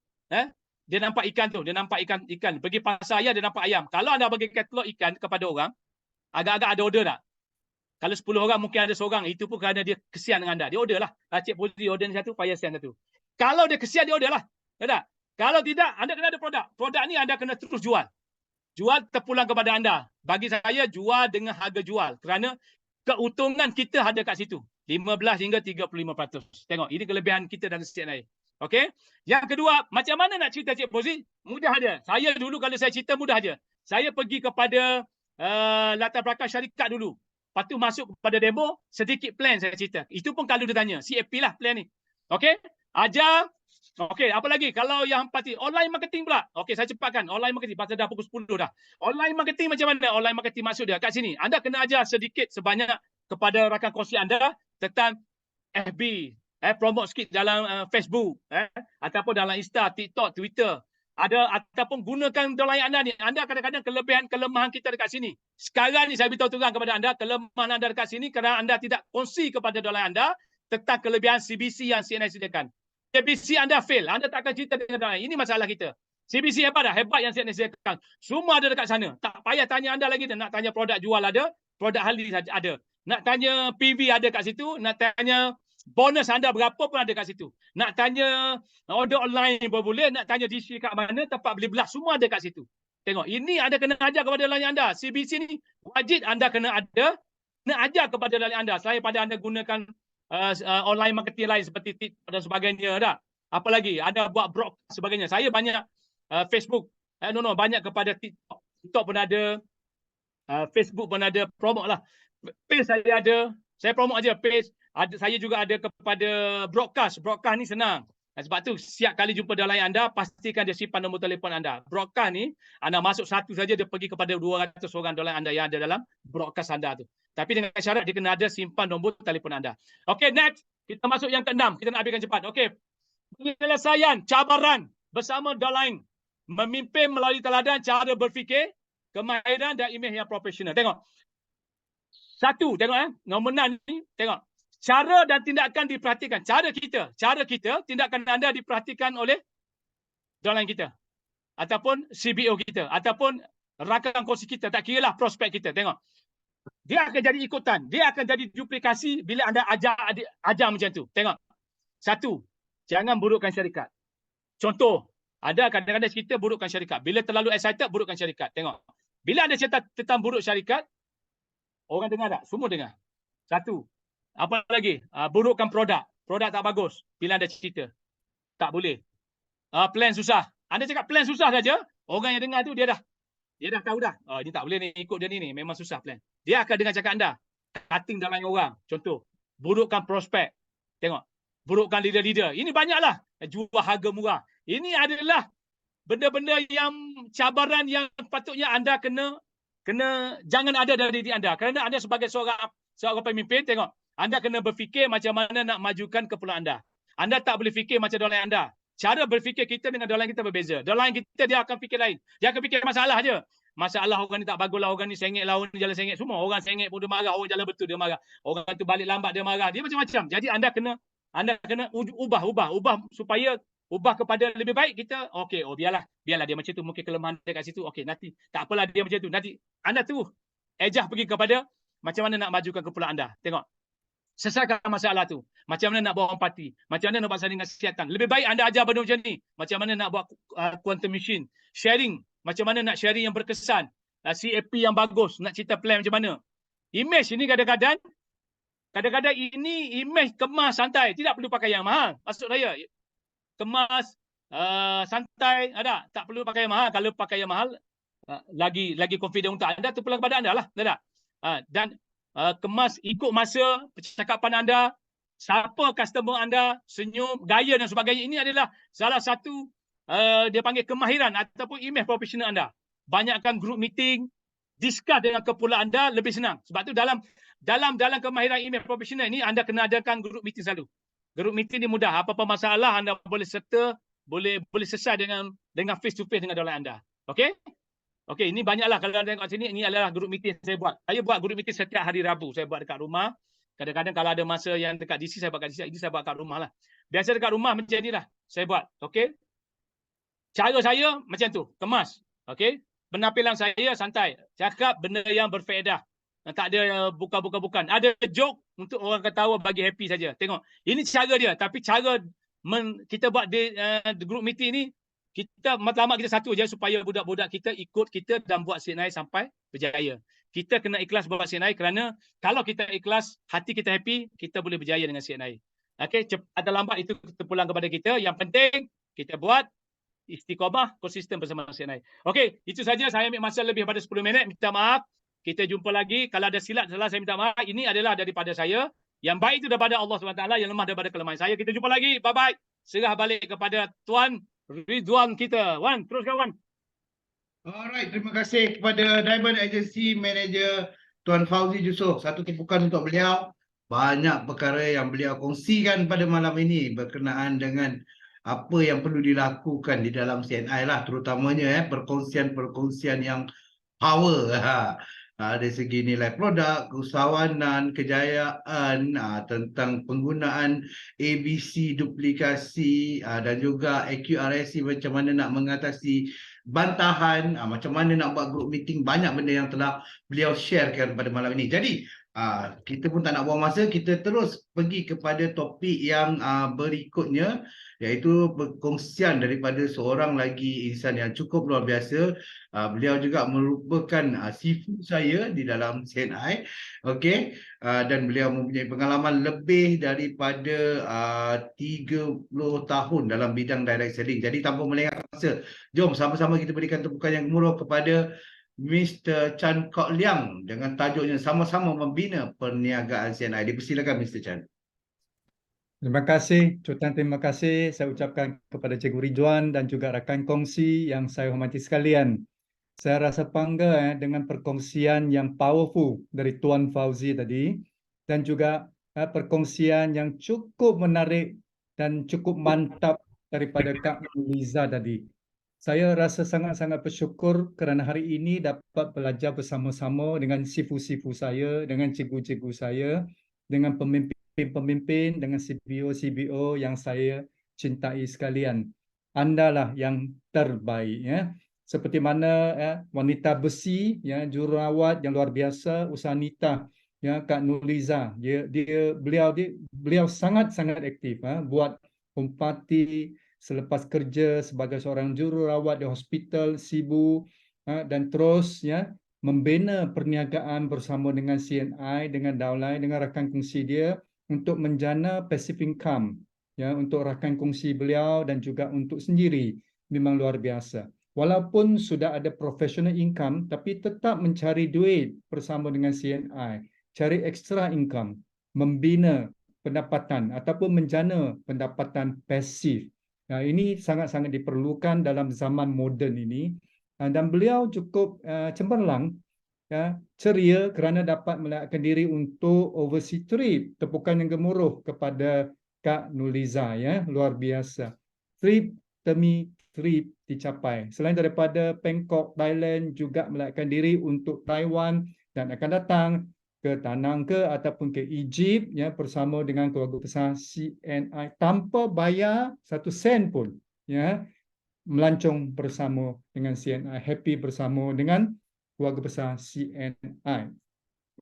Dia nampak ikan tu. Dia nampak ikan. Pergi pasar ayam, dia nampak ayam. Kalau anda bagi katalog ikan kepada orang, agak-agak ada order tak? Kalau 10 orang mungkin ada seorang. Itu pun kerana dia kesian dengan anda. Dia order lah. Cik Putri order ni satu, payah sian satu. Kalau dia kesian, dia order lah. Tak? Kalau tidak, anda kena ada produk. Produk ni anda kena terus jual. Jual terpulang kepada anda. Bagi saya, jual dengan harga jual. Kerana keuntungan kita ada kat situ. 15 hingga 35%. Tengok, ini kelebihan kita dan setiap lain. Okey? Yang kedua, macam mana nak cerita Cik Putri? Mudah aja. Saya dulu kalau saya cerita, mudah aja. Saya pergi kepada latar belakang syarikat dulu. Lepas tu masuk kepada demo, sedikit plan saya cerita. Itu pun kalau dia tanya, CAP lah plan ni. Okey? Ajar. Okey, apa lagi? Kalau yang empati, online marketing pula. Okey, saya cepatkan. Online marketing, pasal dah pukul 10 dah. Online marketing macam mana? Online marketing maksud dia kat sini. Anda kena ajar sedikit sebanyak kepada rakan kongsi anda tentang FB. Promote sikit dalam Facebook. Ataupun dalam Insta, TikTok, Twitter. Ataupun gunakan dolar anda ni. Anda kadang-kadang kelemahan kita dekat sini. Sekarang ni saya beritahu terang kepada anda, kelemahan anda dekat sini kerana anda tidak kongsi kepada dolar anda tentang kelebihan CBC yang CNI sediakan. CBC anda fail. Anda tak akan cerita dengan dolar. Ini masalah kita. CBC hebat dah. Hebat yang CNI sediakan. Semua ada dekat sana. Tak payah tanya anda lagi. Nak tanya produk jual ada. Produk ahli ada. Nak tanya PV ada kat situ. Nak tanya bonus anda berapa pun ada kat situ. Nak tanya order online pun boleh. Nak tanya DC kat mana, tempat beli belah, semua ada kat situ. Tengok, ini anda kena ajar kepada layan anda. CBC ni wajib anda kena ajar kepada layan anda. Selain pada anda gunakan online marketing lain seperti TikTok dan sebagainya. Apa lagi? Ada buat broadcast sebagainya. Saya banyak Facebook. Banyak kepada TikTok. TikTok pun ada. Facebook pun ada. Promote lah. Page saya ada. Saya promote aja page. Saya juga ada kepada broadcast. Broadcast ni senang. Sebab tu siap kali jumpa downline anda, pastikan dia simpan nombor telefon anda. Broadcast ni, anda masuk satu saja, dia pergi kepada 200 orang downline anda yang ada dalam broadcast anda tu. Tapi dengan syarat dia kena ada simpan nombor telefon anda. Okey, next. Kita masuk yang ke-6. Kita nak habiskan cepat. Okey. Penyelesaian cabaran bersama downline. Memimpin melalui teladan cara berfikir, kemahiran dan imej yang profesional. Tengok. Satu, tengok nombor 6 ni, tengok. Cara dan tindakan diperhatikan. Cara kita, tindakan anda diperhatikan oleh downline kita. Ataupun CBO kita. Ataupun rakan kongsi kita. Tak kira lah prospek kita. Tengok. Dia akan jadi ikutan. Dia akan jadi duplikasi bila anda ajar macam tu. Tengok. Satu, jangan burukkan syarikat. Contoh, Ada kadang-kadang cerita burukkan syarikat. Bila terlalu excited, burukkan syarikat. Tengok. Bila ada cerita tentang buruk syarikat, orang dengar tak? Semua dengar. Satu. Apa lagi? Burukkan produk. Produk tak bagus. Bila ada cerita. Tak boleh. Plan susah. Anda cakap plan susah saja, orang yang dengar tu dia dah tahu dah. Ini tak boleh ni, ikut dia ni. Memang susah plan. Dia akan dengar cakap anda. Cutting dalam orang. Contoh. Burukkan prospek. Tengok. Burukkan leader-leader. Ini banyaklah. Jual harga murah. Ini adalah benda-benda yang cabaran yang patutnya anda kena jangan ada dari diri anda. Kerana anda sebagai seorang pemimpin, tengok. Anda kena berfikir macam mana nak majukan keperluan anda. Anda tak boleh fikir macam dolar anda. Cara berfikir kita dengan dolar kita berbeza. Dolar kita dia akan fikir lain. Dia akan fikir masalah je. Masalah orang ni tak bagus lah, orang ni sengit lah, orang ni jalan sengit. Semua orang sengit pun dia marah, orang jalan betul dia marah. Orang tu balik lambat dia marah. Dia macam-macam. Jadi anda kena ubah supaya ubah kepada lebih baik kita. Okey, biarlah dia macam tu, mungkin kelemahan dia kat situ. Okey, nanti tak apalah dia macam tu. Nanti anda tu ejah pergi kepada macam mana nak majukan keperluan anda. Tengok. Selesaikan masalah tu. Macam mana nak buat parti. Macam mana nak buat saringan kesihatan. Lebih baik anda ajar benda macam ni. Macam mana nak buat quantum machine. Sharing. Macam mana nak sharing yang berkesan. CAP yang bagus. Nak cerita plan macam mana. Image ini kadang-kadang ini image kemas santai. Tidak perlu pakai yang mahal. Maksud saya. Kemas, santai. Ada. Tak perlu pakai yang mahal. Kalau pakai yang mahal, lagi confident untuk anda. Itu pulang kepada anda lah. Dan kemas ikut masa percakapan anda, siapa customer anda, senyum, gaya dan sebagainya. Ini adalah salah satu dia panggil kemahiran ataupun image profesional anda. Banyakkan group meeting, discuss dengan keperluan anda lebih senang. Sebab tu dalam kemahiran image profesional ini anda kena adakan group meeting selalu. Group meeting ni mudah. Apa-apa masalah anda boleh serta, boleh selesai dengan face to face dengan dolar anda. Okey? Okey, ini banyaklah kalau anda tengok sini, ini adalah group meeting saya buat. Saya buat group meeting setiap hari Rabu. Saya buat dekat rumah. Kadang-kadang kalau ada masa yang dekat DC, saya buat kat DC. Ini saya buat kat rumah lah. Biasa dekat rumah macam inilah. Saya buat. Okey. Cara saya macam tu. Kemas. Okey. Penampilan saya santai. Cakap benda yang berfaedah. Tak ada bukan. Ada joke untuk orang ketawa bagi happy saja. Tengok. Ini cara dia. Tapi cara kita buat group meeting ni, kita matlamat kita satu je supaya budak-budak kita ikut kita dan buat CNI sampai berjaya. Kita kena ikhlas buat CNI kerana kalau kita ikhlas, hati kita happy, kita boleh berjaya dengan CNI. Okey, cepat atau lambat itu terpulang kepada kita. Yang penting kita buat istiqamah, konsisten bersama CNI. Okey, itu saja. Saya ambil masa lebih pada 10 minit. Minta maaf. Kita jumpa lagi. Kalau ada silap salah, saya minta maaf. Ini adalah daripada saya. Yang baik itu daripada Allah SWT, yang lemah daripada kelemahan saya. Kita jumpa lagi. Bye-bye. Serah balik kepada Tuan Ridwan kita. Wan, teruskan Wan. Alright, terima kasih kepada Diamond Agency Manager Tuan Fauzi Yusof. Satu tepukan untuk beliau. Banyak perkara yang beliau kongsikan pada malam ini berkenaan dengan apa yang perlu dilakukan di dalam CNI lah, terutamanya perkongsian yang power dari segi nilai produk, keusahawanan, kejayaan, tentang penggunaan ABC duplikasi dan juga AQRSC, macam mana nak mengatasi bantahan, macam mana nak buat group meeting. Banyak benda yang telah beliau sharekan pada malam ini. Jadi kita pun tak nak buang masa, kita terus pergi kepada topik yang berikutnya, iaitu perkongsian daripada seorang lagi insan yang cukup luar biasa. Beliau juga merupakan sifu saya di dalam CNI. Okey, dan beliau mempunyai pengalaman lebih daripada 30 tahun dalam bidang direct selling. Jadi tanpa melengahkan masa, jom sama-sama kita berikan tepukan yang gemuruh kepada Mr. Chan Kok Liang dengan tajuknya Sama-sama Membina Perniagaan CNI. Dipersilakan Mr. Chan. Terima kasih, Tuan. Terima kasih saya ucapkan kepada Cikgu Ridwan dan juga rakan kongsi yang saya hormati sekalian. Saya rasa bangga dengan perkongsian yang powerful dari Tuan Fauzi tadi dan juga perkongsian yang cukup menarik dan cukup mantap daripada Kak Liza tadi. Saya rasa sangat-sangat bersyukur kerana hari ini dapat belajar bersama-sama dengan sifu-sifu saya, dengan cikgu-cikgu saya, dengan pemimpin, dengan CBO yang saya cintai sekalian. Andalah yang terbaik, ya. Seperti mana wanita besi, ya, jururawat yang luar biasa, Usanita, ya, Kak Nuliza, beliau sangat-sangat aktif, buat parti selepas kerja sebagai seorang jururawat di hospital Sibu, dan terus ya membina perniagaan bersama dengan CNI, dengan Daulai, dengan rakan kongsi dia untuk menjana passive income ya untuk rakan kongsi beliau dan juga untuk sendiri. Memang luar biasa. Walaupun sudah ada professional income tapi tetap mencari duit bersama dengan CNI, cari extra income, membina pendapatan ataupun menjana pendapatan pasif. Nah, ini sangat-sangat diperlukan dalam zaman moden ini. Dan beliau cukup cemerlang, ya, ceria kerana dapat melakukan diri untuk overseas trip. Tepukan yang gemuruh kepada Kak Nuliza, ya, luar biasa. Trip demi trip dicapai. Selain daripada Bangkok, Thailand, juga melakukan diri untuk Taiwan dan akan datang ke Tanang ke ataupun ke Egypt ya bersama dengan keluarga besar CNI tanpa bayar 1 sen pun, ya, melancong bersama dengan CNI, happy bersama dengan keluarga besar CNI.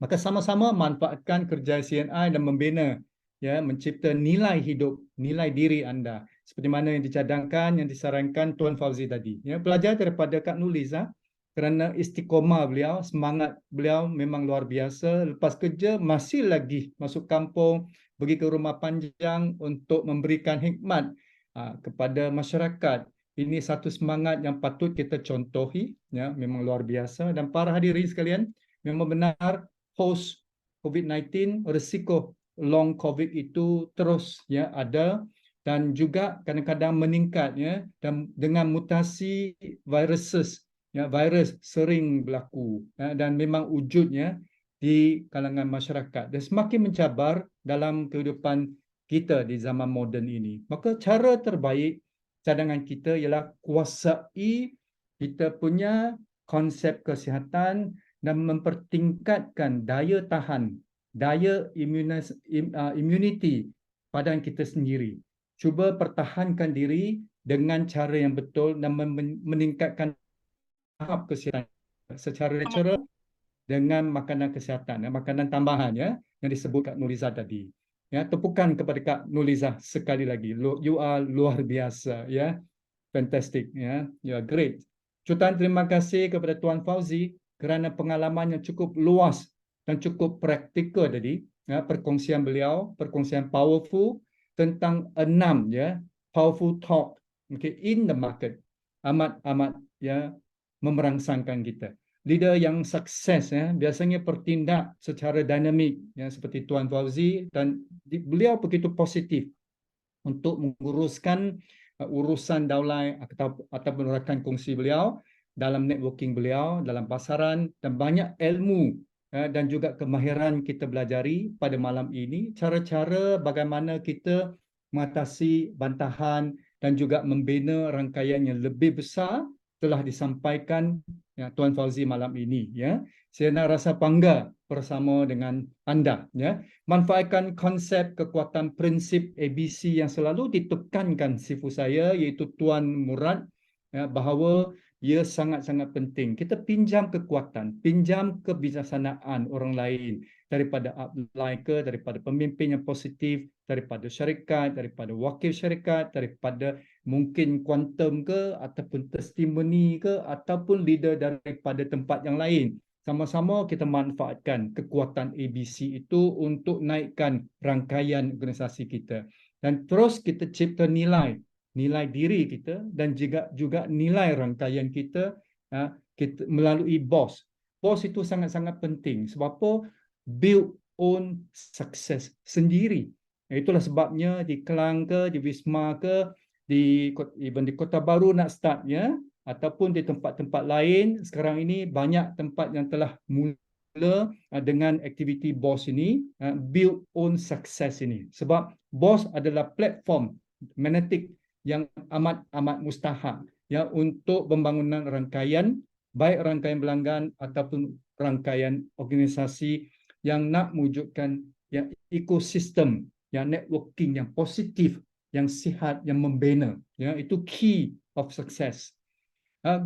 Maka sama-sama manfaatkan kerja CNI dan membina, ya, mencipta nilai hidup, nilai diri anda seperti mana yang dicadangkan, yang disarankan Tuan Fauzi tadi. Ya, belajar daripada Kak Nuliza kerana istiqomah beliau, semangat beliau memang luar biasa. Lepas kerja masih lagi masuk kampung, pergi ke rumah panjang untuk memberikan hikmat kepada masyarakat. Ini satu semangat yang patut kita contohi, ya, memang luar biasa. Dan para hadirin sekalian, memang benar post COVID-19 risiko long COVID itu terus ya ada dan juga kadang-kadang meningkat, ya, dan dengan mutasi virus sering berlaku, ya, dan memang wujudnya di kalangan masyarakat dan semakin mencabar dalam kehidupan kita di zaman moden ini. Maka cara terbaik cadangan kita ialah kuasai kita punya konsep kesihatan dan mempertingkatkan daya tahan, daya immunity badan kita sendiri. Cuba pertahankan diri dengan cara yang betul dan meningkatkan tahap kesihatan secara natural dengan makanan kesihatan, makanan tambahan, ya, yang disebut Kak Nuliza tadi. Ya, tepukan kepada Kak Nuliza sekali lagi. You are luar biasa, ya. Fantastic, ya. You are great. Jutaan terima kasih kepada Tuan Fauzi kerana pengalaman yang cukup luas dan cukup praktikal tadi, ya, perkongsian beliau, perkongsian powerful tentang 6, ya, powerful talk, okay, in the market. Amat ya memerangsangkan kita. Leader yang sukses, ya, biasanya bertindak secara dinamik, ya, seperti Tuan Fauzi, dan beliau begitu positif untuk menguruskan urusan Daulai ataupun rakan kongsi beliau dalam networking beliau, dalam pasaran, dan banyak ilmu, ya, dan juga kemahiran kita belajari pada malam ini, cara-cara bagaimana kita mengatasi bantahan dan juga membina rangkaian yang lebih besar telah disampaikan, ya, Tuan Fauzi malam ini, ya. Saya nak rasa bangga bersama dengan anda, ya. Manfaatkan konsep kekuatan prinsip ABC yang selalu ditekankan sifu saya iaitu Tuan Murad, ya, bahawa ia sangat-sangat penting. Kita pinjam kekuatan, pinjam kebijaksanaan orang lain daripada upline ke, daripada pemimpin yang positif, daripada syarikat, daripada wakil syarikat, daripada mungkin kuantum ke, ataupun testimoni ke, ataupun leader daripada tempat yang lain. Sama-sama kita manfaatkan kekuatan ABC itu untuk naikkan rangkaian organisasi kita. Dan terus kita cipta nilai diri kita dan juga nilai rangkaian kita, kita melalui BOSS. BOSS itu sangat-sangat penting. Sebab apa? Build own success sendiri. Itulah sebabnya di Kelang ke, di Wisma ke, di Kota Baru nak start, ya, ataupun di tempat-tempat lain. Sekarang ini banyak tempat yang telah mula dengan aktiviti BOSS ini, build own success ini. Sebab BOSS adalah platform magnetik yang amat mustahak, ya, untuk pembangunan rangkaian, baik rangkaian pelanggan ataupun rangkaian organisasi yang nak mewujudkan, ya, ekosistem, ya, networking yang positif, yang sihat, yang membina, ya, itu key of success.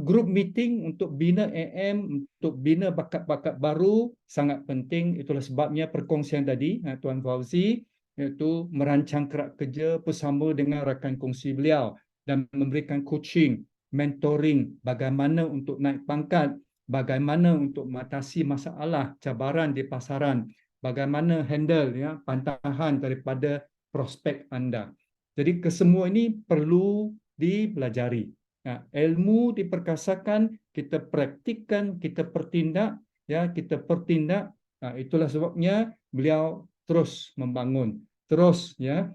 Group meeting untuk bina AM, untuk bina bakat-bakat baru sangat penting. Itulah sebabnya perkongsian tadi, Tuan Fauzi, iaitu merancang kerak kerja bersama dengan rakan kongsi beliau dan memberikan coaching, mentoring, bagaimana untuk naik pangkat, bagaimana untuk mengatasi masalah, cabaran di pasaran, bagaimana handle ya pantangan daripada prospek anda. Jadi kesemua ini perlu dipelajari. Ilmu diperkasakan, kita praktikkan, kita pertindak, ya kita pertindak. Itulah sebabnya beliau terus membangun, terus ya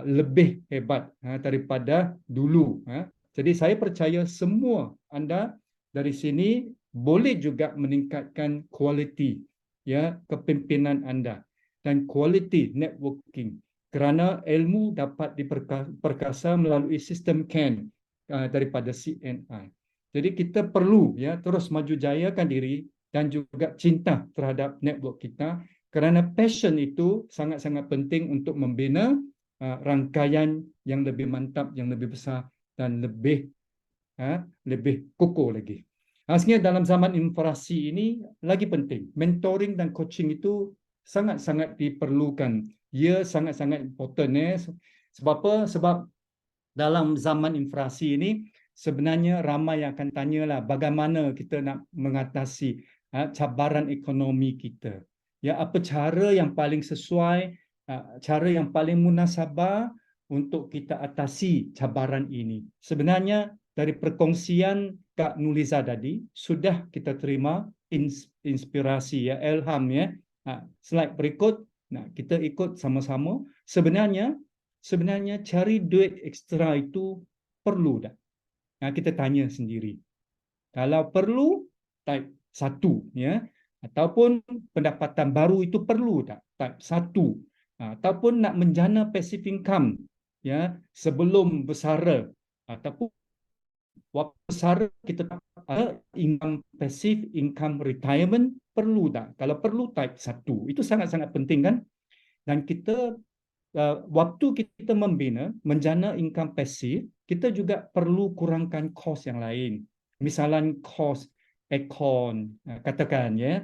lebih hebat daripada dulu. Jadi saya percaya semua anda dari sini boleh juga meningkatkan kualiti ya kepimpinan anda dan kualiti networking, kerana ilmu dapat diperkasa melalui sistem CAN daripada CNI. Jadi kita perlu ya terus maju jayakan diri dan juga cinta terhadap network kita, kerana passion itu sangat-sangat penting untuk membina rangkaian yang lebih mantap, yang lebih besar dan lebih kokoh lagi. Sebenarnya dalam zaman inflasi ini lagi penting. Mentoring dan coaching itu sangat-sangat diperlukan. Ia sangat-sangat important. Sebab apa? Sebab dalam zaman inflasi ini sebenarnya ramai yang akan tanyalah bagaimana kita nak mengatasi cabaran ekonomi kita. Ya, apa cara yang paling sesuai, cara yang paling munasabah untuk kita atasi cabaran ini. Sebenarnya dari perkongsian Kak Nuliza tadi sudah kita terima inspirasi ya, ilham ya. Slide berikut, kita ikut sama-sama. Sebenarnya cari duit ekstra itu perlu tak? Kita tanya sendiri. Kalau perlu, type 1 ya. Ataupun pendapatan baru itu perlu tak? Type 1. Ataupun nak menjana passive income ya sebelum bersara, ataupun waktu bersara kita ada income passive, income retirement, perlu tak? Kalau perlu type 1. Itu sangat-sangat penting kan? Dan kita waktu kita membina menjana income passive, kita juga perlu kurangkan kos yang lain. Misalnya kos aircon, katakan ya,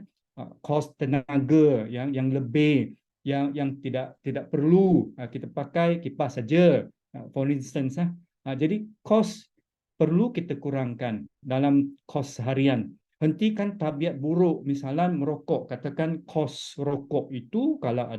kos tenaga yang lebih, yang tidak perlu kita pakai kipas saja, for instance. Jadi kos perlu kita kurangkan dalam kos harian. Hentikan tabiat buruk, misalnya merokok. Katakan kos rokok itu kalau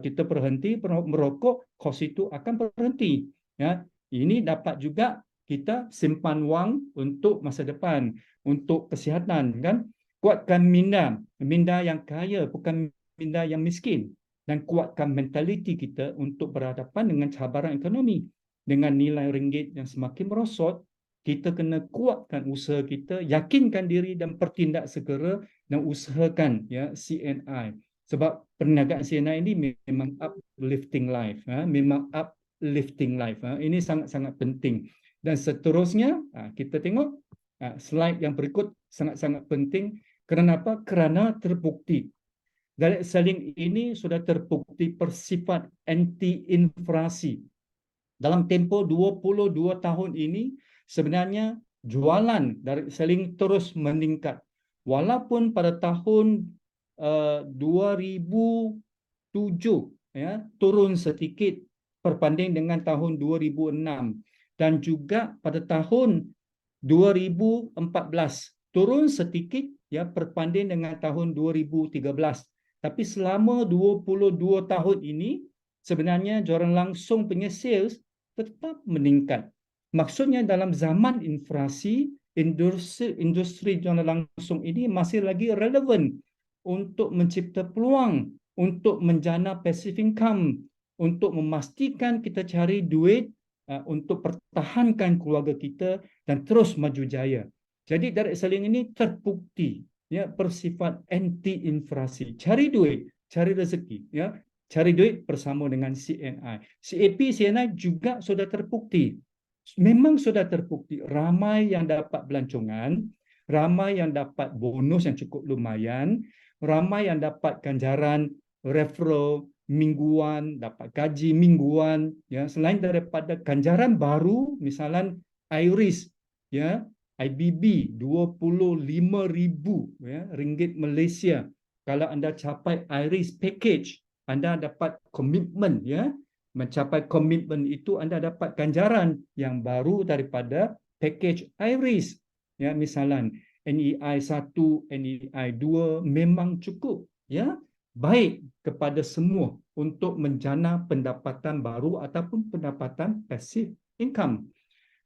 kita berhenti merokok, kos itu akan berhenti. Ya, ini dapat juga kita simpan wang untuk masa depan, untuk kesihatan kan. Kuatkan minda yang kaya, bukan minda yang miskin, dan kuatkan mentaliti kita untuk berhadapan dengan cabaran ekonomi. Dengan nilai ringgit yang semakin merosot, kita kena kuatkan usaha kita, yakinkan diri dan bertindak segera dan usahakan ya CNI. Sebab perniagaan CNI ini memang uplifting life, memang uplifting life. Ini sangat-sangat penting. Dan seterusnya kita tengok slide yang berikut, sangat-sangat penting. Kenapa? Kerana terbukti direct selling ini sudah terbukti bersifat anti-inflasi. Dalam tempoh 22 tahun ini sebenarnya jualan direct selling terus meningkat. Walaupun pada tahun 2007 ya turun sedikit berbanding dengan tahun 2006, dan juga pada tahun 2014 turun sedikit ya berbanding dengan tahun 2013. Tapi selama 22 tahun ini sebenarnya jualan langsung punya sales tetap meningkat. Maksudnya dalam zaman inflasi, industri jualan langsung ini masih lagi relevan untuk mencipta peluang, untuk menjana passive income, untuk memastikan kita cari duit untuk pertahankan keluarga kita dan terus maju jaya. Jadi direct selling ini terbukti ya bersifat anti-inflasi. Cari duit, cari rezeki ya. Cari duit bersama dengan CNI. CAP, CNI juga sudah terbukti. Memang sudah terbukti ramai yang dapat belancongan, ramai yang dapat bonus yang cukup lumayan, ramai yang dapat ganjaran referral mingguan, dapat gaji mingguan ya, selain daripada ganjaran baru misalnya IRIS ya, IBB 25,000 ya ringgit Malaysia. Kalau anda capai IRIS package, anda dapat komitmen ya mencapai komitmen itu anda dapat ganjaran yang baru daripada package iRisk. Ya, misalan NEI 1, NEI 2 memang cukup, ya, baik kepada semua untuk menjana pendapatan baru ataupun pendapatan passive income.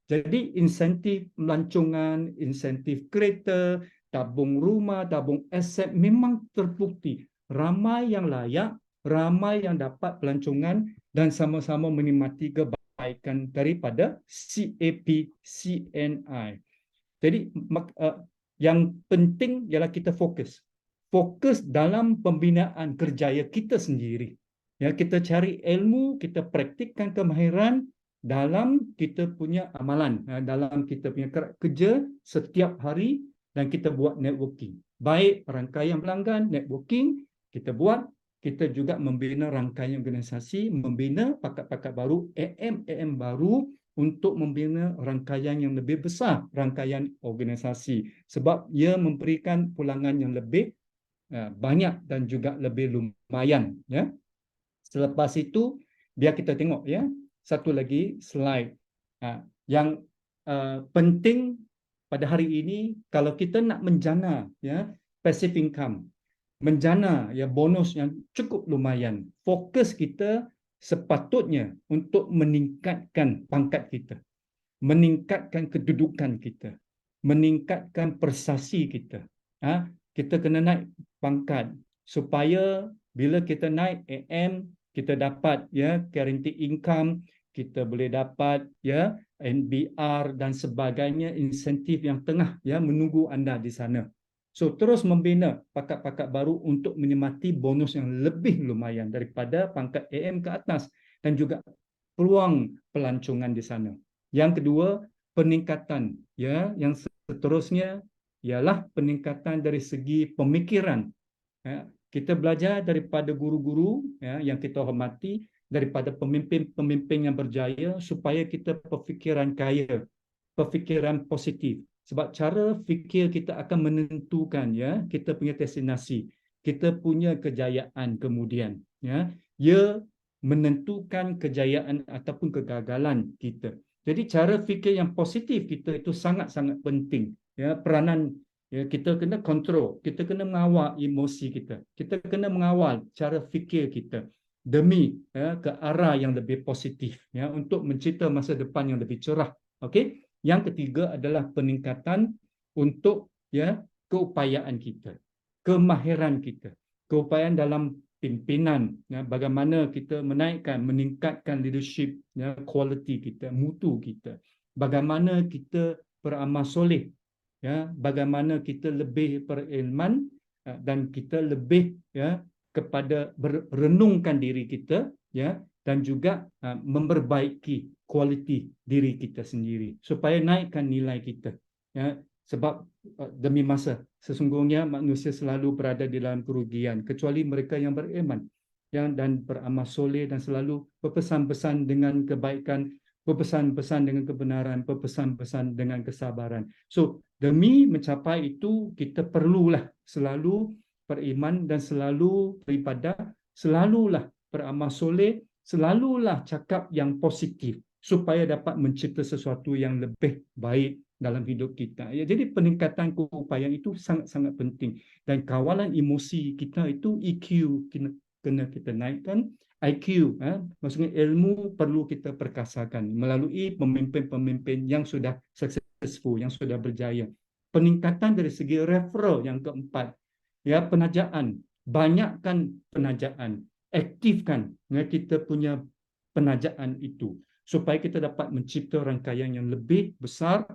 Jadi insentif melancongan, insentif kereta, tabung rumah, tabung aset memang terbukti. Ramai yang layak, ramai yang dapat pelancongan dan sama-sama menikmati kebaikan daripada CAP CNI. Jadi yang penting ialah kita fokus. Fokus dalam pembinaan kerjaya kita sendiri. Ya, kita cari ilmu, kita praktikkan kemahiran dalam kita punya amalan, dalam kita punya kerja setiap hari dan kita buat networking. Baik rangkaian pelanggan, networking, kita buat, kita juga membina rangkaian organisasi, membina pakat-pakat baru, AM baru untuk membina rangkaian yang lebih besar, rangkaian organisasi. Sebab ia memberikan pulangan yang lebih banyak dan juga lebih lumayan. Ya. Selepas itu, biar kita tengok ya, satu lagi slide yang penting pada hari ini kalau kita nak menjana ya passive income, menjana ya bonus yang cukup lumayan, fokus kita sepatutnya untuk meningkatkan pangkat kita, meningkatkan kedudukan kita, meningkatkan prestasi kita. Kita kena naik pangkat supaya bila kita naik AM kita dapat ya guarantee income, kita boleh dapat ya NBR dan sebagainya, insentif yang tengah ya menunggu anda di sana. So terus membina pakat-pakat baru untuk menikmati bonus yang lebih lumayan daripada pangkat AM ke atas dan juga peluang pelancongan di sana. Yang kedua, peningkatan ya, yang seterusnya ialah peningkatan dari segi pemikiran. Ya, kita belajar daripada guru-guru ya, yang kita hormati, daripada pemimpin-pemimpin yang berjaya supaya kita berfikiran kaya, berfikiran positif. Sebab cara fikir kita akan menentukan ya kita punya destinasi, kita punya kejayaan kemudian. Ya, ia menentukan kejayaan ataupun kegagalan kita. Jadi cara fikir yang positif kita itu sangat-sangat penting. Ya, peranan ya, kita kena kontrol, kita kena mengawal emosi kita, kita kena mengawal cara fikir kita demi ya, ke arah yang lebih positif ya, untuk mencipta masa depan yang lebih cerah. Okey. Yang ketiga adalah peningkatan untuk ya keupayaan kita, kemahiran kita, keupayaan dalam pimpinan ya, bagaimana kita menaikkan, meningkatkan leadership ya, quality kita, mutu kita, bagaimana kita beramal soleh ya, bagaimana kita lebih berilman dan kita lebih ya kepada merenungkan diri kita ya dan juga memperbaiki kualiti diri kita sendiri supaya naikkan nilai kita ya, sebab demi masa sesungguhnya manusia selalu berada di dalam kerugian kecuali mereka yang beriman ya, dan beramal soleh dan selalu berpesan-pesan dengan kebaikan, berpesan-pesan dengan kebenaran, berpesan-pesan dengan kesabaran. So demi mencapai itu kita perlulah selalu beriman dan selalu beribadah, selalulah beramal soleh, selalulah cakap yang positif supaya dapat mencipta sesuatu yang lebih baik dalam hidup kita. Ya, jadi peningkatan keupayaan itu sangat-sangat penting dan kawalan emosi kita itu EQ kena kita naikkan, IQ, maksudnya ilmu perlu kita perkasakan melalui pemimpin-pemimpin yang sudah successful, yang sudah berjaya. Peningkatan dari segi referral yang keempat. Ya, penajaan, banyakkan penajaan, aktifkan ya, kita punya penajaan itu supaya kita dapat mencipta rangkaian yang lebih besar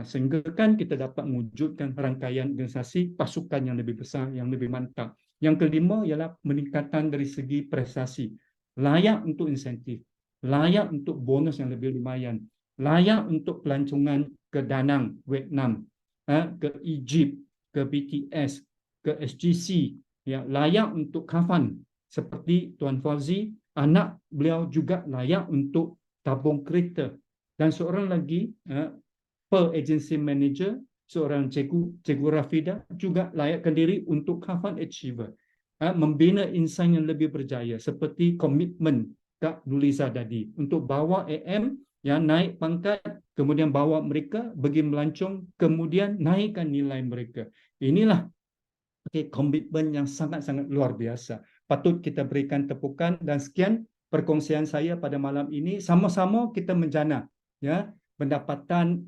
sehingga kan kita dapat mewujudkan rangkaian organisasi pasukan yang lebih besar, yang lebih mantap. Yang kelima ialah peningkatan dari segi prestasi, layak untuk insentif, layak untuk bonus yang lebih lumayan, layak untuk pelancongan ke Danang, Vietnam, ke Egypt, ke BTS, ke SGC, ya, layak untuk kafan seperti Tuan Fauzi, anak beliau juga layak untuk tabung kereta dan seorang lagi per agency manager, seorang Cikgu Rafida juga layakkan diri untuk kafan achiever, membina insan yang lebih berjaya seperti komitmen Kak Nurliza tadi untuk bawa AM ya naik pangkat, kemudian bawa mereka pergi melancong, kemudian naikkan nilai mereka. Inilah komitmen yang sangat-sangat luar biasa. Patut kita berikan tepukan. Dan sekian perkongsian saya pada malam ini. Sama-sama kita menjana ya pendapatan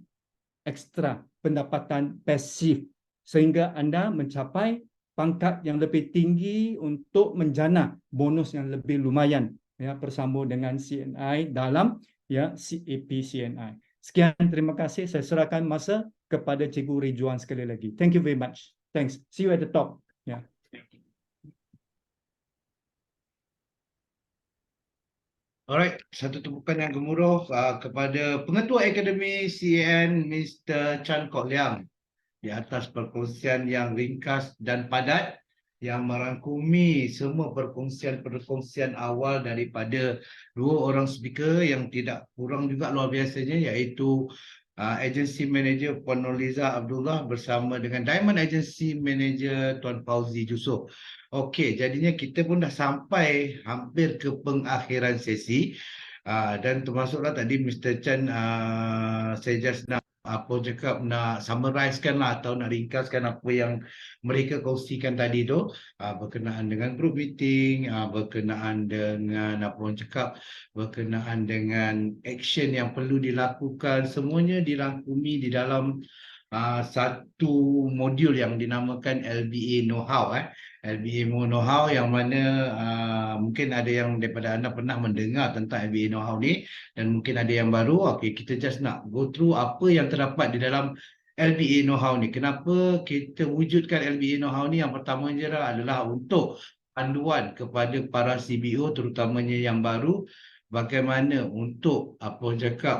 ekstra, pendapatan pasif, sehingga anda mencapai pangkat yang lebih tinggi untuk menjana bonus yang lebih lumayan ya bersama dengan CNI dalam ya CAP CNI. Sekian, terima kasih. Saya serahkan masa kepada Cikgu Ridwan sekali lagi. Thank you very much. Thanks. See you at the top. Yeah. Alright, satu tepukan yang gemuruh kepada Pengetua Akademi CAN Mr. Chan Kok Liang di atas perkongsian yang ringkas dan padat yang merangkumi semua perkongsian awal daripada dua orang speaker yang tidak kurang juga luar biasanya, iaitu Agency Manager Puan Nurliza Abdullah bersama dengan Diamond Agency Manager Tuan Fauzi Yusof. Okey, jadinya kita pun dah sampai hampir ke pengakhiran sesi dan termasuklah tadi Mr. Chan, saya just nak summarizekan lah atau nak ringkaskan apa yang mereka kongsikan tadi tu berkenaan dengan group meeting, berkenaan dengan berkenaan dengan action yang perlu dilakukan, semuanya dirangkumi di dalam satu modul yang dinamakan LBA Know-how. LBA Know-how yang mana mungkin ada yang daripada anda pernah mendengar tentang LBA Know-how ni dan mungkin ada yang baru. Okey, kita just nak go through apa yang terdapat di dalam LBA Know-how ni. Kenapa kita wujudkan LBA Know-how ni? Yang pertama je adalah untuk panduan kepada para CBO terutamanya yang baru, bagaimana untuk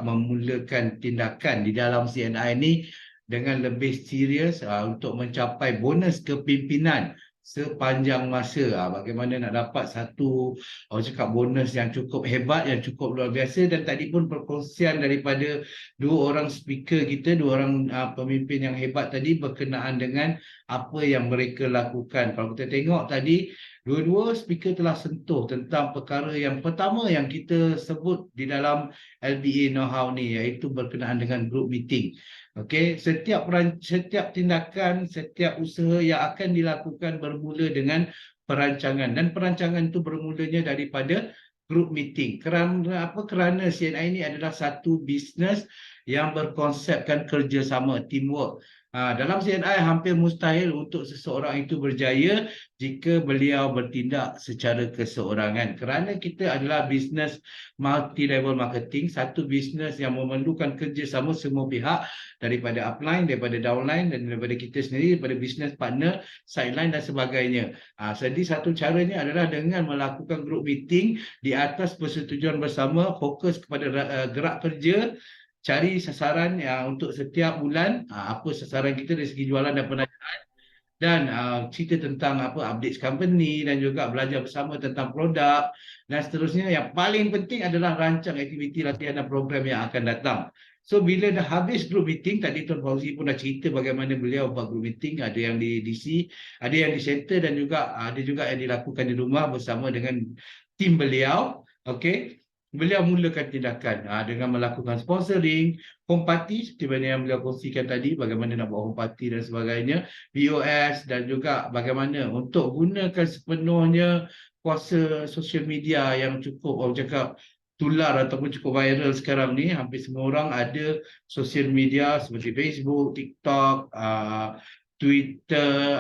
memulakan tindakan di dalam CNI ni dengan lebih serius untuk mencapai bonus kepimpinan sepanjang masa. Bagaimana nak dapat satu bonus yang cukup hebat, yang cukup luar biasa. Dan tadi pun perkongsian daripada dua orang speaker kita, dua orang pemimpin yang hebat tadi berkenaan dengan apa yang mereka lakukan. Kalau kita tengok tadi, dua-dua speaker telah sentuh tentang perkara yang pertama yang kita sebut di dalam LBA Know-how ni, iaitu berkenaan dengan group meeting. Okey, setiap tindakan, setiap usaha yang akan dilakukan bermula dengan perancangan, dan perancangan itu bermulanya daripada group meeting. Kerana apa? Kerana CNI ini adalah satu bisnes yang berkonsepkan kerjasama, teamwork. Dalam CNI hampir mustahil untuk seseorang itu berjaya jika beliau bertindak secara keseorangan. Kerana kita adalah bisnes multi-level marketing, satu bisnes yang memerlukan kerjasama semua pihak, daripada upline, daripada downline, dan daripada kita sendiri, daripada bisnes partner, sideline dan sebagainya. Jadi satu caranya adalah dengan melakukan group meeting di atas persetujuan bersama, fokus kepada gerak kerja, cari sasaran untuk setiap bulan, apa sasaran kita dari segi jualan dan perniagaan, dan cerita tentang update company, dan juga belajar bersama tentang produk dan seterusnya. Yang paling penting adalah rancang aktiviti latihan dan program yang akan datang. So bila dah habis group meeting, tadi Tuan Fauzi pun dah cerita bagaimana beliau buat group meeting, ada yang di DC, ada yang di center, dan juga ada juga yang dilakukan di rumah bersama dengan tim beliau. Okey, beliau mulakan tindakan dengan melakukan sponsoring, home party seperti mana yang beliau kongsikan tadi, bagaimana nak buat home party dan sebagainya, BOS, dan juga bagaimana untuk gunakan sepenuhnya kuasa sosial media yang cukup tular ataupun cukup viral sekarang ni. Hampir semua orang ada sosial media seperti Facebook, TikTok, Twitter,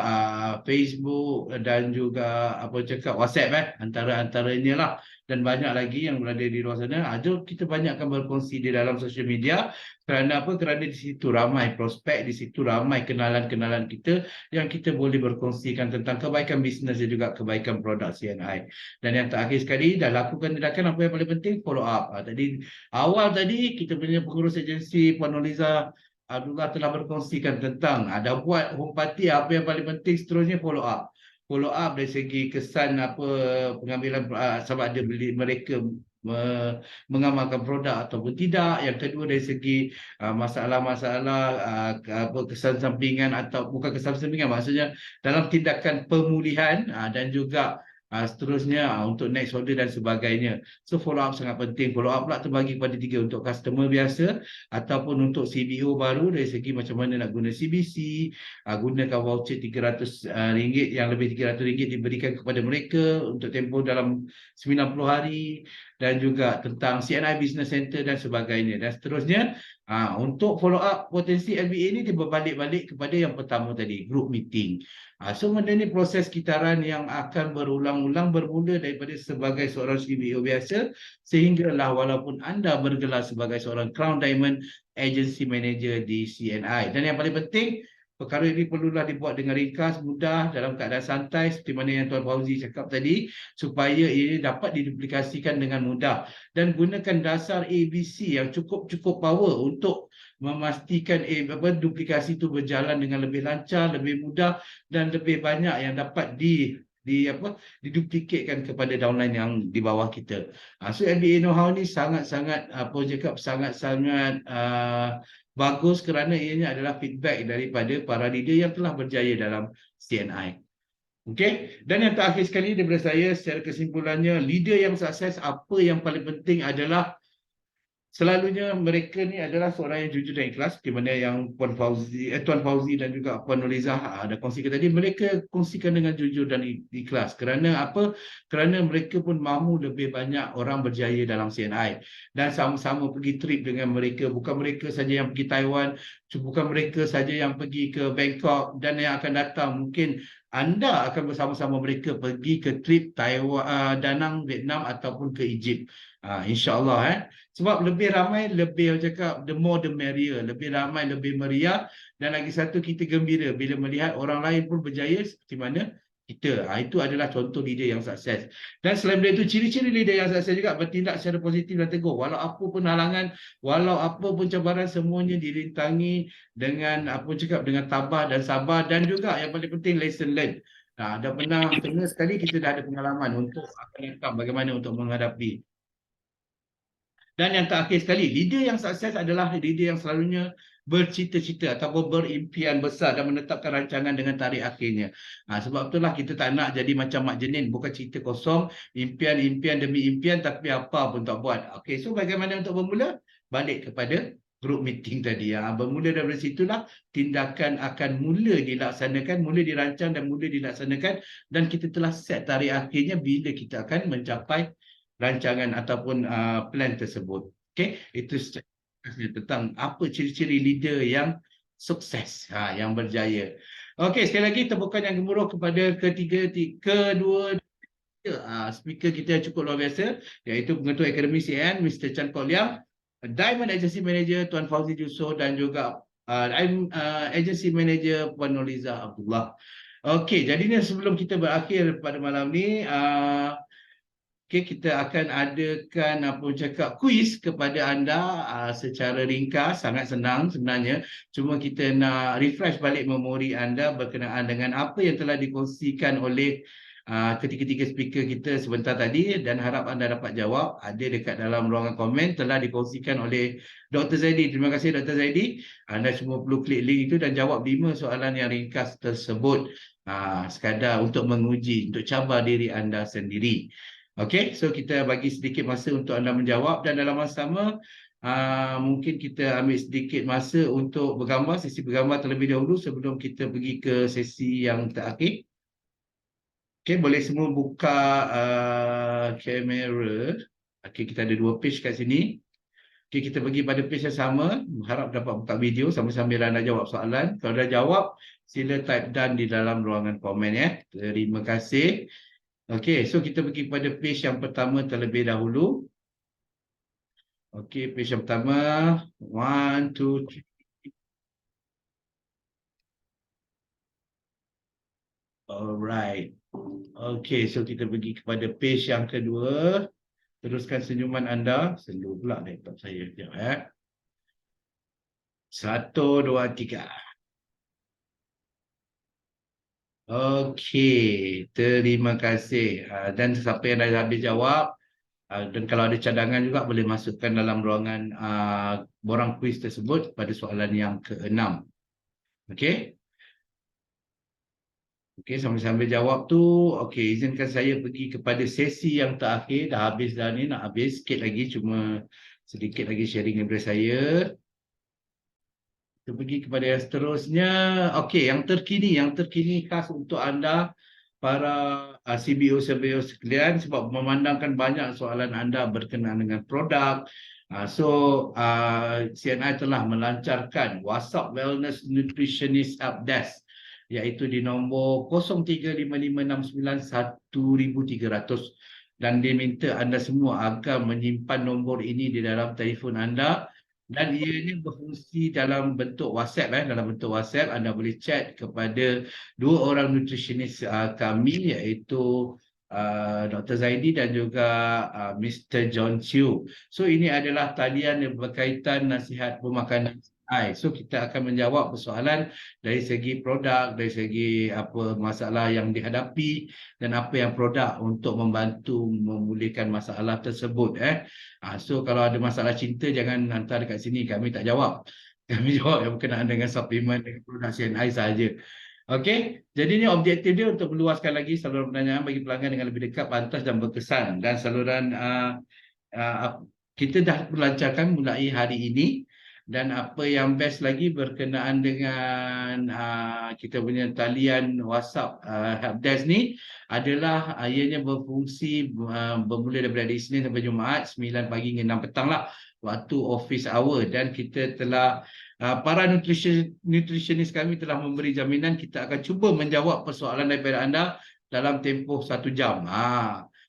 Facebook, dan juga WhatsApp, antara-antaranya lah, dan banyak lagi yang berada di luar sana. Jom kita banyakkan berkongsi di dalam sosial media. Kerana apa? Kerana di situ ramai prospek, di situ ramai kenalan-kenalan kita yang kita boleh berkongsikan tentang kebaikan bisnes dan juga kebaikan produk CNI. Dan yang terakhir sekali, dah lakukan tindakan. Apa yang paling penting? Follow up. Awal tadi kita punya pengurus agensi Puan Nurliza Abdullah telah berkongsikan tentang ada buat home party. Apa yang paling penting seterusnya? Follow up. Follow up dari segi kesan pengambilan sama ada mereka mengamalkan produk ataupun tidak. Yang kedua dari segi masalah-masalah kesan sampingan, atau bukan kesan sampingan, maksudnya dalam tindakan pemulihan dan juga Seterusnya untuk next order dan sebagainya. So follow up sangat penting. Follow up pula terbagi kepada 3, untuk customer biasa ataupun untuk CBO baru dari segi macam mana nak guna CBC, gunakan voucher RM300 yang lebih RM300 diberikan kepada mereka untuk tempoh dalam 90 hari, dan juga tentang CNI Business Center dan sebagainya. Dan seterusnya untuk follow up potensi LBA ini dia berbalik-balik kepada yang pertama tadi, group meeting. So benda ni proses kitaran yang akan berulang-ulang, bermula daripada sebagai seorang CBO biasa sehinggalah walaupun anda bergelar sebagai seorang Crown Diamond Agency Manager di CNI. Dan yang paling penting, perkara ini perlulah dibuat dengan ringkas, mudah, dalam keadaan santai seperti mana yang Tuan Fauzi cakap tadi, supaya ini dapat diduplikasikan dengan mudah, dan gunakan dasar ABC yang cukup power untuk memastikan duplikasi itu berjalan dengan lebih lancar, lebih mudah, dan lebih banyak yang dapat diduplikatkan kepada downline yang di bawah kita. So LBA know-how ni sangat-sangat sangat-sangat bagus, kerana ianya adalah feedback daripada para leader yang telah berjaya dalam CNI. Okey, dan yang terakhir sekali daripada saya, secara kesimpulannya, leader yang sukses, apa yang paling penting adalah selalunya mereka ni adalah seorang yang jujur dan ikhlas, di mana yang Tuan Fauzi dan juga Puan Nurhalizah ada kongsikan tadi. Mereka kongsikan dengan jujur dan ikhlas. Kerana apa? Kerana mereka pun mahu lebih banyak orang berjaya dalam CNI, dan sama-sama pergi trip dengan mereka. Bukan mereka saja yang pergi Taiwan, bukan mereka saja yang pergi ke Bangkok, dan yang akan datang mungkin anda akan bersama-sama mereka pergi ke trip Taiwan, Danang, Vietnam ataupun ke Egypt. InsyaAllah. Sebab lebih ramai, lebih orang cakap, the more the merrier. Lebih ramai, lebih meriah. Dan lagi satu, kita gembira bila melihat orang lain pun berjaya seperti mana kita. Itu adalah contoh leader yang sukses. Dan selain itu, ciri-ciri leader yang sukses juga bertindak secara positif dan teguh. Walau apa pun halangan, walau apa pun cabaran, semuanya dirintangi dengan dengan tabah dan sabar, dan juga yang paling penting, lesson learned. Dah pernah dengar sekali, kita dah ada pengalaman untuk akan datang bagaimana untuk menghadapi. Dan yang terakhir sekali, leader yang sukses adalah leader yang selalunya bercita-cita ataupun berimpian besar dan menetapkan rancangan dengan tarikh akhirnya. Sebab itulah kita tak nak jadi macam Mak Jenin, bukan cerita kosong, impian demi impian tapi apa pun tak buat. Okey, so bagaimana untuk bermula? Balik kepada group meeting tadi. Bermula dari situlah tindakan akan mula dilaksanakan, mula dirancang dan mula dilaksanakan, dan kita telah set tarikh akhirnya bila kita akan mencapai rancangan ataupun plan tersebut. Okey, itu tentang apa ciri-ciri leader yang sukses, yang berjaya. Okey, sekali lagi tepukan yang gemuruh kepada kedua speaker kita yang cukup luar biasa, iaitu Pengetua Akademi CN, Mr. Chan Kok Liang, Diamond Agency Manager Tuan Fauzi Jusoh, dan juga Agency Manager Puan Nurhalizah Abdullah. Okey, jadinya sebelum kita berakhir pada malam ni, kita akan adakan kuis kepada anda secara ringkas, sangat senang sebenarnya. Cuma kita nak refresh balik memori anda berkenaan dengan apa yang telah dikongsikan oleh ketiga-tiga speaker kita sebentar tadi, dan harap anda dapat jawab. Ada dekat dalam ruangan komen, telah dikongsikan oleh Dr. Zaidi. Terima kasih Dr. Zaidi. Anda semua perlu klik link itu dan jawab 5 soalan yang ringkas tersebut, sekadar untuk menguji, untuk cabar diri anda sendiri. Okey, so kita bagi sedikit masa untuk anda menjawab, dan dalam masa sama mungkin kita ambil sedikit masa untuk bergambar, sesi bergambar terlebih dahulu sebelum kita pergi ke sesi yang terakhir. Okey, boleh semua buka kamera. Okey, kita ada 2 page kat sini. Okey, kita pergi pada page yang sama. Harap dapat buka video sambil-sambil anda jawab soalan. Kalau dah jawab, sila type done di dalam ruangan komen ya. Terima kasih. Okey, so kita pergi pada page yang pertama terlebih dahulu. Okey, page yang pertama. 1, 2, 3. Alright. Okey, so kita pergi kepada page yang kedua. Teruskan senyuman anda. Selalu pula laptop saya. Sekejap ya. 1, 2, 3. Okey, terima kasih. Dan siapa yang dah habis jawab, dan kalau ada cadangan juga boleh masukkan dalam ruangan borang kuis tersebut pada soalan yang ke-6. Okey. Okey, sambil-sambil jawab tu, okey, izinkan saya pergi kepada sesi yang terakhir. Dah habis dah ni, nak habis sikit lagi, cuma sedikit lagi sharing daripada saya. Kita pergi kepada yang seterusnya. Okey, yang terkini khas untuk anda para CBO sekalian, sebab memandangkan banyak soalan anda berkenaan dengan produk. CNI telah melancarkan WhatsApp Wellness Nutritionist Help Desk, iaitu di nombor 0355691300, dan dia minta anda semua agar menyimpan nombor ini di dalam telefon anda, dan ianya berfungsi dalam bentuk WhatsApp. Dalam bentuk WhatsApp anda boleh chat kepada dua orang nutritionist kami, iaitu Dr. Zaidi dan juga Mr. John Chiu. So ini adalah talian yang berkaitan nasihat pemakanan. So kita akan menjawab persoalan dari segi produk, dari segi apa masalah yang dihadapi dan apa yang produk untuk membantu memulihkan masalah tersebut. So kalau ada masalah cinta jangan hantar dekat sini, kami tak jawab. Kami jawab yang berkenaan dengan suplemen dengan produk CNI sahaja. Okey, jadi ini objektif dia untuk meluaskan lagi saluran pertanyaan bagi pelanggan dengan lebih dekat, pantas dan berkesan. Dan saluran kita dah melancarkan mulai hari ini. Dan apa yang best lagi berkenaan dengan kita punya talian WhatsApp helpdesk ni adalah ianya berfungsi bermula daripada hari Isnin sampai Jumaat 9 pagi hingga 6 petang lah, waktu office hour. Dan kita telah para nutritionist kami telah memberi jaminan kita akan cuba menjawab persoalan daripada anda dalam tempoh 1 jam.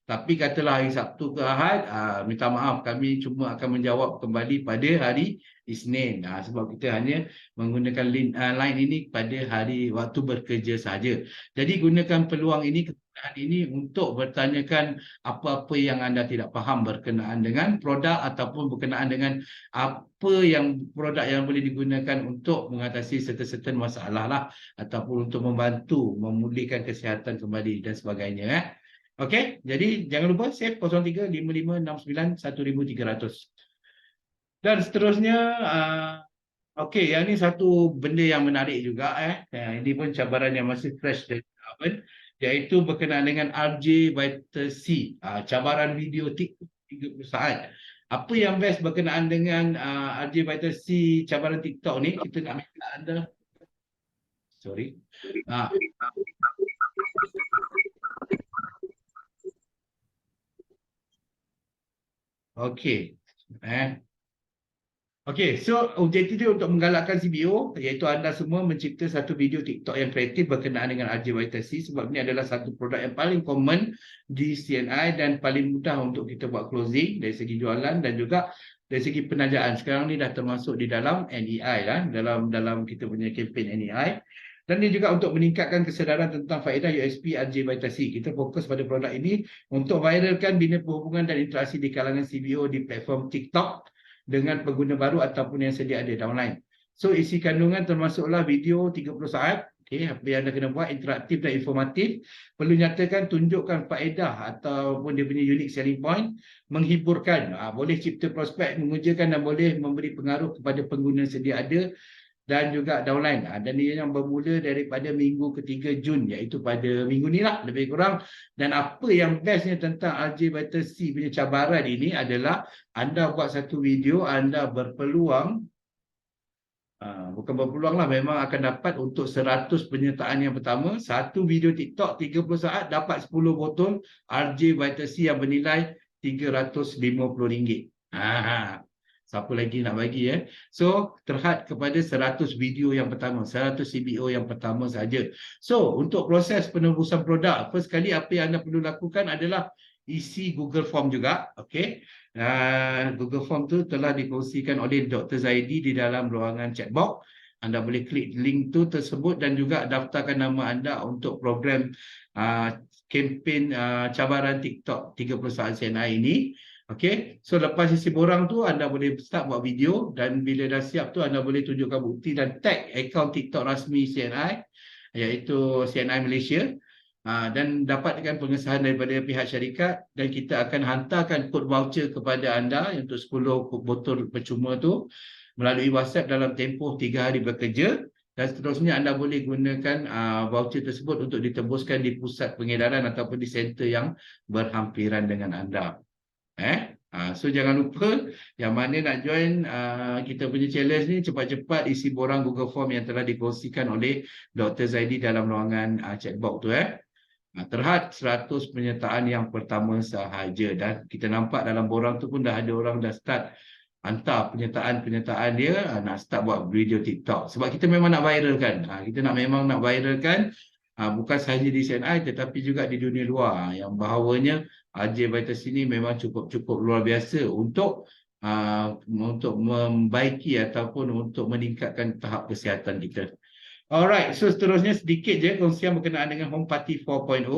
Tapi katalah hari Sabtu ke Ahad, minta maaf, kami cuma akan menjawab kembali pada hari Isnin. Sebab kita hanya menggunakan line ini pada hari waktu bekerja saja. Jadi gunakan peluang ini, kemudahan ini untuk bertanyakan apa-apa yang anda tidak faham berkenaan dengan produk ataupun berkenaan dengan apa yang produk yang boleh digunakan untuk mengatasi serta-serta masalah lah, ataupun untuk membantu memulihkan kesihatan kembali dan sebagainya. Okey, jadi jangan lupa save 0355691300. Dan seterusnya, okey, yang ni satu benda yang menarik juga. Ini pun cabaran yang masih fresh dari oven, iaitu berkenaan dengan RJ Vital C, cabaran video TikTok 30 saat. Apa yang best berkenaan dengan RJ Vital C cabaran TikTok ni, kita nak minta anda, sorry. Okey. Okey, so objektif dia untuk menggalakkan CBO, iaitu anda semua mencipta satu video TikTok yang kreatif berkenaan dengan RJ Vital C, sebab ini adalah satu produk yang paling common di CNI dan paling mudah untuk kita buat closing dari segi jualan dan juga dari segi penajaan. Sekarang ni dah termasuk di dalam NEI lah, dalam kita punya kempen NEI. Dan dia juga untuk meningkatkan kesedaran tentang faedah USP RJ Vital C. Kita fokus pada produk ini untuk viralkan bina perhubungan dan interaksi di kalangan CBO di platform TikTok dengan pengguna baru ataupun yang sedia ada downline. So isi kandungan termasuklah video 30 saat. Okey, apa yang anda kena buat interaktif dan informatif. Perlu nyatakan, tunjukkan faedah ataupun dia punya unique selling point, menghiburkan, boleh cipta prospek, mengujakan dan boleh memberi pengaruh kepada pengguna sedia ada dan juga downline. Dan ia yang bermula daripada minggu ketiga Jun, iaitu pada minggu ni lah lebih kurang. Dan apa yang bestnya tentang RJ Vital C punya cabaran ini adalah anda buat satu video, anda berpeluang, bukan berpeluang lah, memang akan dapat untuk 100 penyertaan yang pertama. Satu video TikTok 30 saat dapat 10 botol RJ Vital C yang bernilai RM350. Siapa lagi nak bagi So terhad kepada 100 video yang pertama, 100 CBO yang pertama saja. So untuk proses penembusan produk, first kali apa yang anda perlu lakukan adalah isi Google Form juga. Okey. Google Form tu telah dikongsikan oleh Dr. Zaidi di dalam ruangan chat box. Anda boleh klik link tu tersebut dan juga daftarkan nama anda untuk program kempen cabaran TikTok 30 saat CNI ini. Okey, so lepas isi borang tu anda boleh start buat video, dan bila dah siap tu anda boleh tunjukkan bukti dan tag akaun TikTok rasmi CNI, iaitu CNI Malaysia, dan dapatkan pengesahan daripada pihak syarikat, dan kita akan hantarkan kod voucher kepada anda untuk 10 botol percuma tu melalui WhatsApp dalam tempoh 3 hari bekerja. dan seterusnya anda boleh gunakan voucher tersebut untuk ditembuskan di pusat pengedaran ataupun di center yang berhampiran dengan anda. So jangan lupa yang mana nak join kita punya challenge ni, cepat-cepat isi borang Google Form yang telah dikongsikan oleh Dr. Zaidi dalam ruangan chatbox tu. Terhad 100 penyertaan yang pertama sahaja, dan kita nampak dalam borang tu pun dah ada orang dah start hantar penyertaan dia, nak start buat video TikTok. Sebab kita memang nak viralkan. Kita memang nak viralkan bukan sahaja di CNI tetapi juga di dunia luar, yang bahawanya RJ Vitas ini memang cukup luar biasa untuk membaiki ataupun untuk meningkatkan tahap kesihatan kita. Alright, so seterusnya sedikit je kongsian berkenaan dengan Home Party 4.0,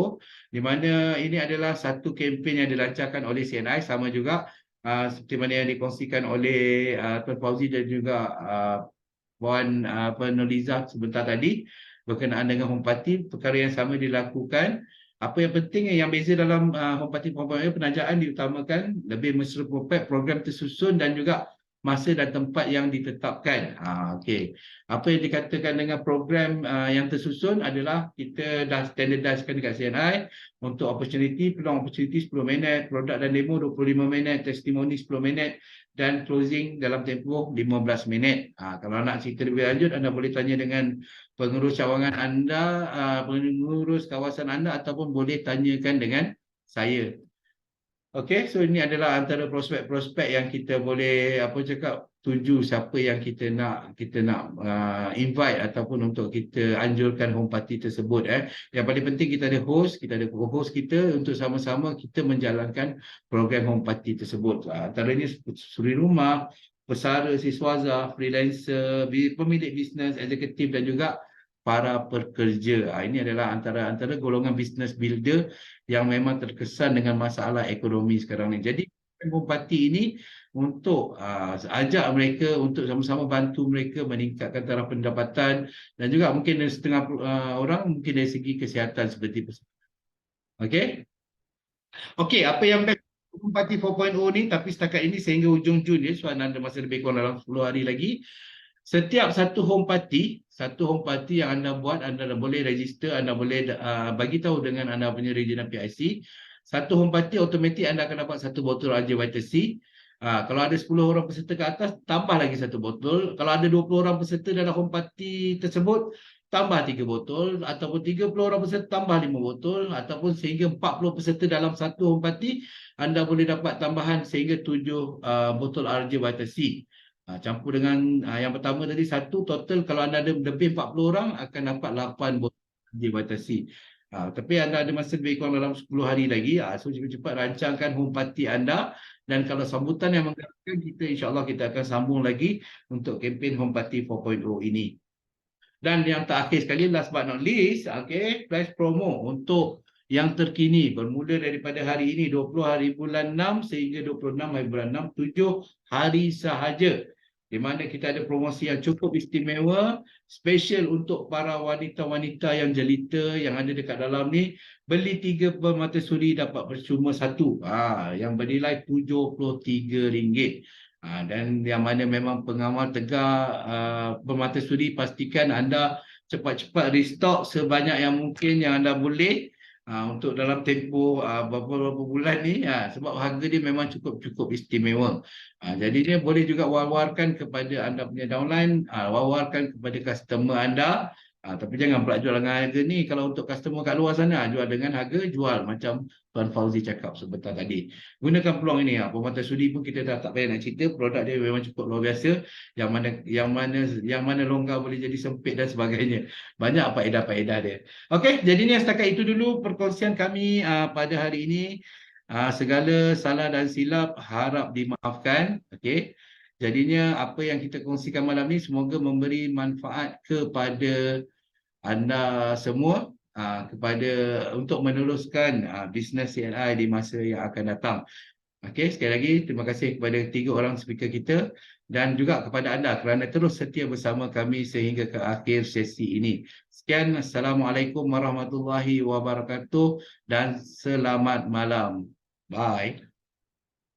di mana ini adalah satu kempen yang dilancarkan oleh CNI, sama juga seperti mana yang dikongsikan oleh Tuan Fauzi dan juga Puan Noliza sebentar tadi berkenaan dengan Home Party. Perkara yang sama dilakukan. Apa yang penting yang beza dalam Home Party 4.0, penajaan diutamakan, lebih menserupai program tersusun dan juga masa dan tempat yang ditetapkan. Okey. Apa yang dikatakan dengan program yang tersusun adalah kita dah standardizekan dekat CNI untuk peluang opportunity 10 minit, produk dan demo 25 minit, testimoni 10 minit dan closing dalam tempoh 15 minit. Kalau nak cerita lebih lanjut, anda boleh tanya dengan pengurus cawangan anda, pengurus kawasan anda, ataupun boleh tanyakan dengan saya. Okey, so ini adalah antara prospek-prospek yang kita boleh tuju siapa yang kita nak invite ataupun untuk kita anjurkan Home Party tersebut. Yang paling penting kita ada host, kita ada co-host kita untuk sama-sama kita menjalankan program Home Party tersebut. Antaranya suri rumah, pesara, siswaza, freelancer, pemilik bisnes, eksekutif dan juga para pekerja. Ini adalah antara golongan business builder yang memang terkesan dengan masalah ekonomi sekarang ni. Jadi Home Party ini untuk ajak mereka untuk sama-sama bantu mereka meningkatkan taraf pendapatan dan juga mungkin setengah orang mungkin dari segi kesihatan seperti itu. Okey, apa yang Home Party 4.0 ni, tapi setakat ini sehingga ujung Jun ya, sebab ada masa lebih kurang dalam 10 hari lagi. Setiap satu home party yang anda buat, anda boleh register, anda boleh bagi tahu dengan anda punya regional PIC. Satu home party automatik anda akan dapat satu botol RJ Vital C. Kalau ada 10 orang peserta ke atas, tambah lagi satu botol. Kalau ada 20 orang peserta dalam home party tersebut, tambah 3 botol. Ataupun 30 orang peserta, tambah 5 botol. Ataupun sehingga 40 peserta dalam satu home party, anda boleh dapat tambahan sehingga 7 botol RJ Vital C. Campur dengan yang pertama tadi, satu total kalau anda ada lebih 40 orang akan dapat 8 botol dibatasi. Tapi anda ada masa lebih kurang dalam 10 hari lagi. So cepat-cepat rancangkan home party anda, dan kalau sambutan yang menggerakkan kita, insya-Allah kita akan sambung lagi untuk kempen Home Party 4.0 ini. Dan yang terakhir sekali, last but not least, flash promo untuk yang terkini bermula daripada hari ini 20 hari bulan 6 sehingga 26 hari bulan 6, 7 hari sahaja, di mana kita ada promosi yang cukup istimewa, special untuk para wanita-wanita yang jelita yang ada dekat dalam ni. Beli 3 permata suri dapat percuma 1, yang bernilai RM73. Dan yang mana memang pengawal tegak permata suri, pastikan anda cepat-cepat restock sebanyak yang mungkin yang anda boleh. Untuk dalam tempoh beberapa bulan ni, sebab harga dia memang cukup istimewa. Jadi dia boleh juga war-warkan kepada anda punya downline, war-warkan kepada customer anda. Tapi jangan pula jual dengan harga ni. Kalau untuk customer kat luar sana, jual dengan harga jual macam Tuan Fauzi cakap sebentar tadi. Gunakan peluang ini. Permata sudi pun kita dah tak payah nak cerita, produk dia memang cukup luar biasa. Yang mana longgar boleh jadi sempit dan sebagainya. Banyak faedah-faedah dia. Okey, jadinya setakat itu dulu perkongsian kami pada hari ini. Segala salah dan silap harap dimaafkan. Okey. Jadinya apa yang kita kongsikan malam ni semoga memberi manfaat kepada anda semua, untuk meneruskan bisnes CNI di masa yang akan datang. Okey, sekali lagi terima kasih kepada 3 orang speaker kita dan juga kepada anda kerana terus setia bersama kami sehingga ke akhir sesi ini. Sekian, Assalamualaikum warahmatullahi wabarakatuh dan selamat malam. Bye.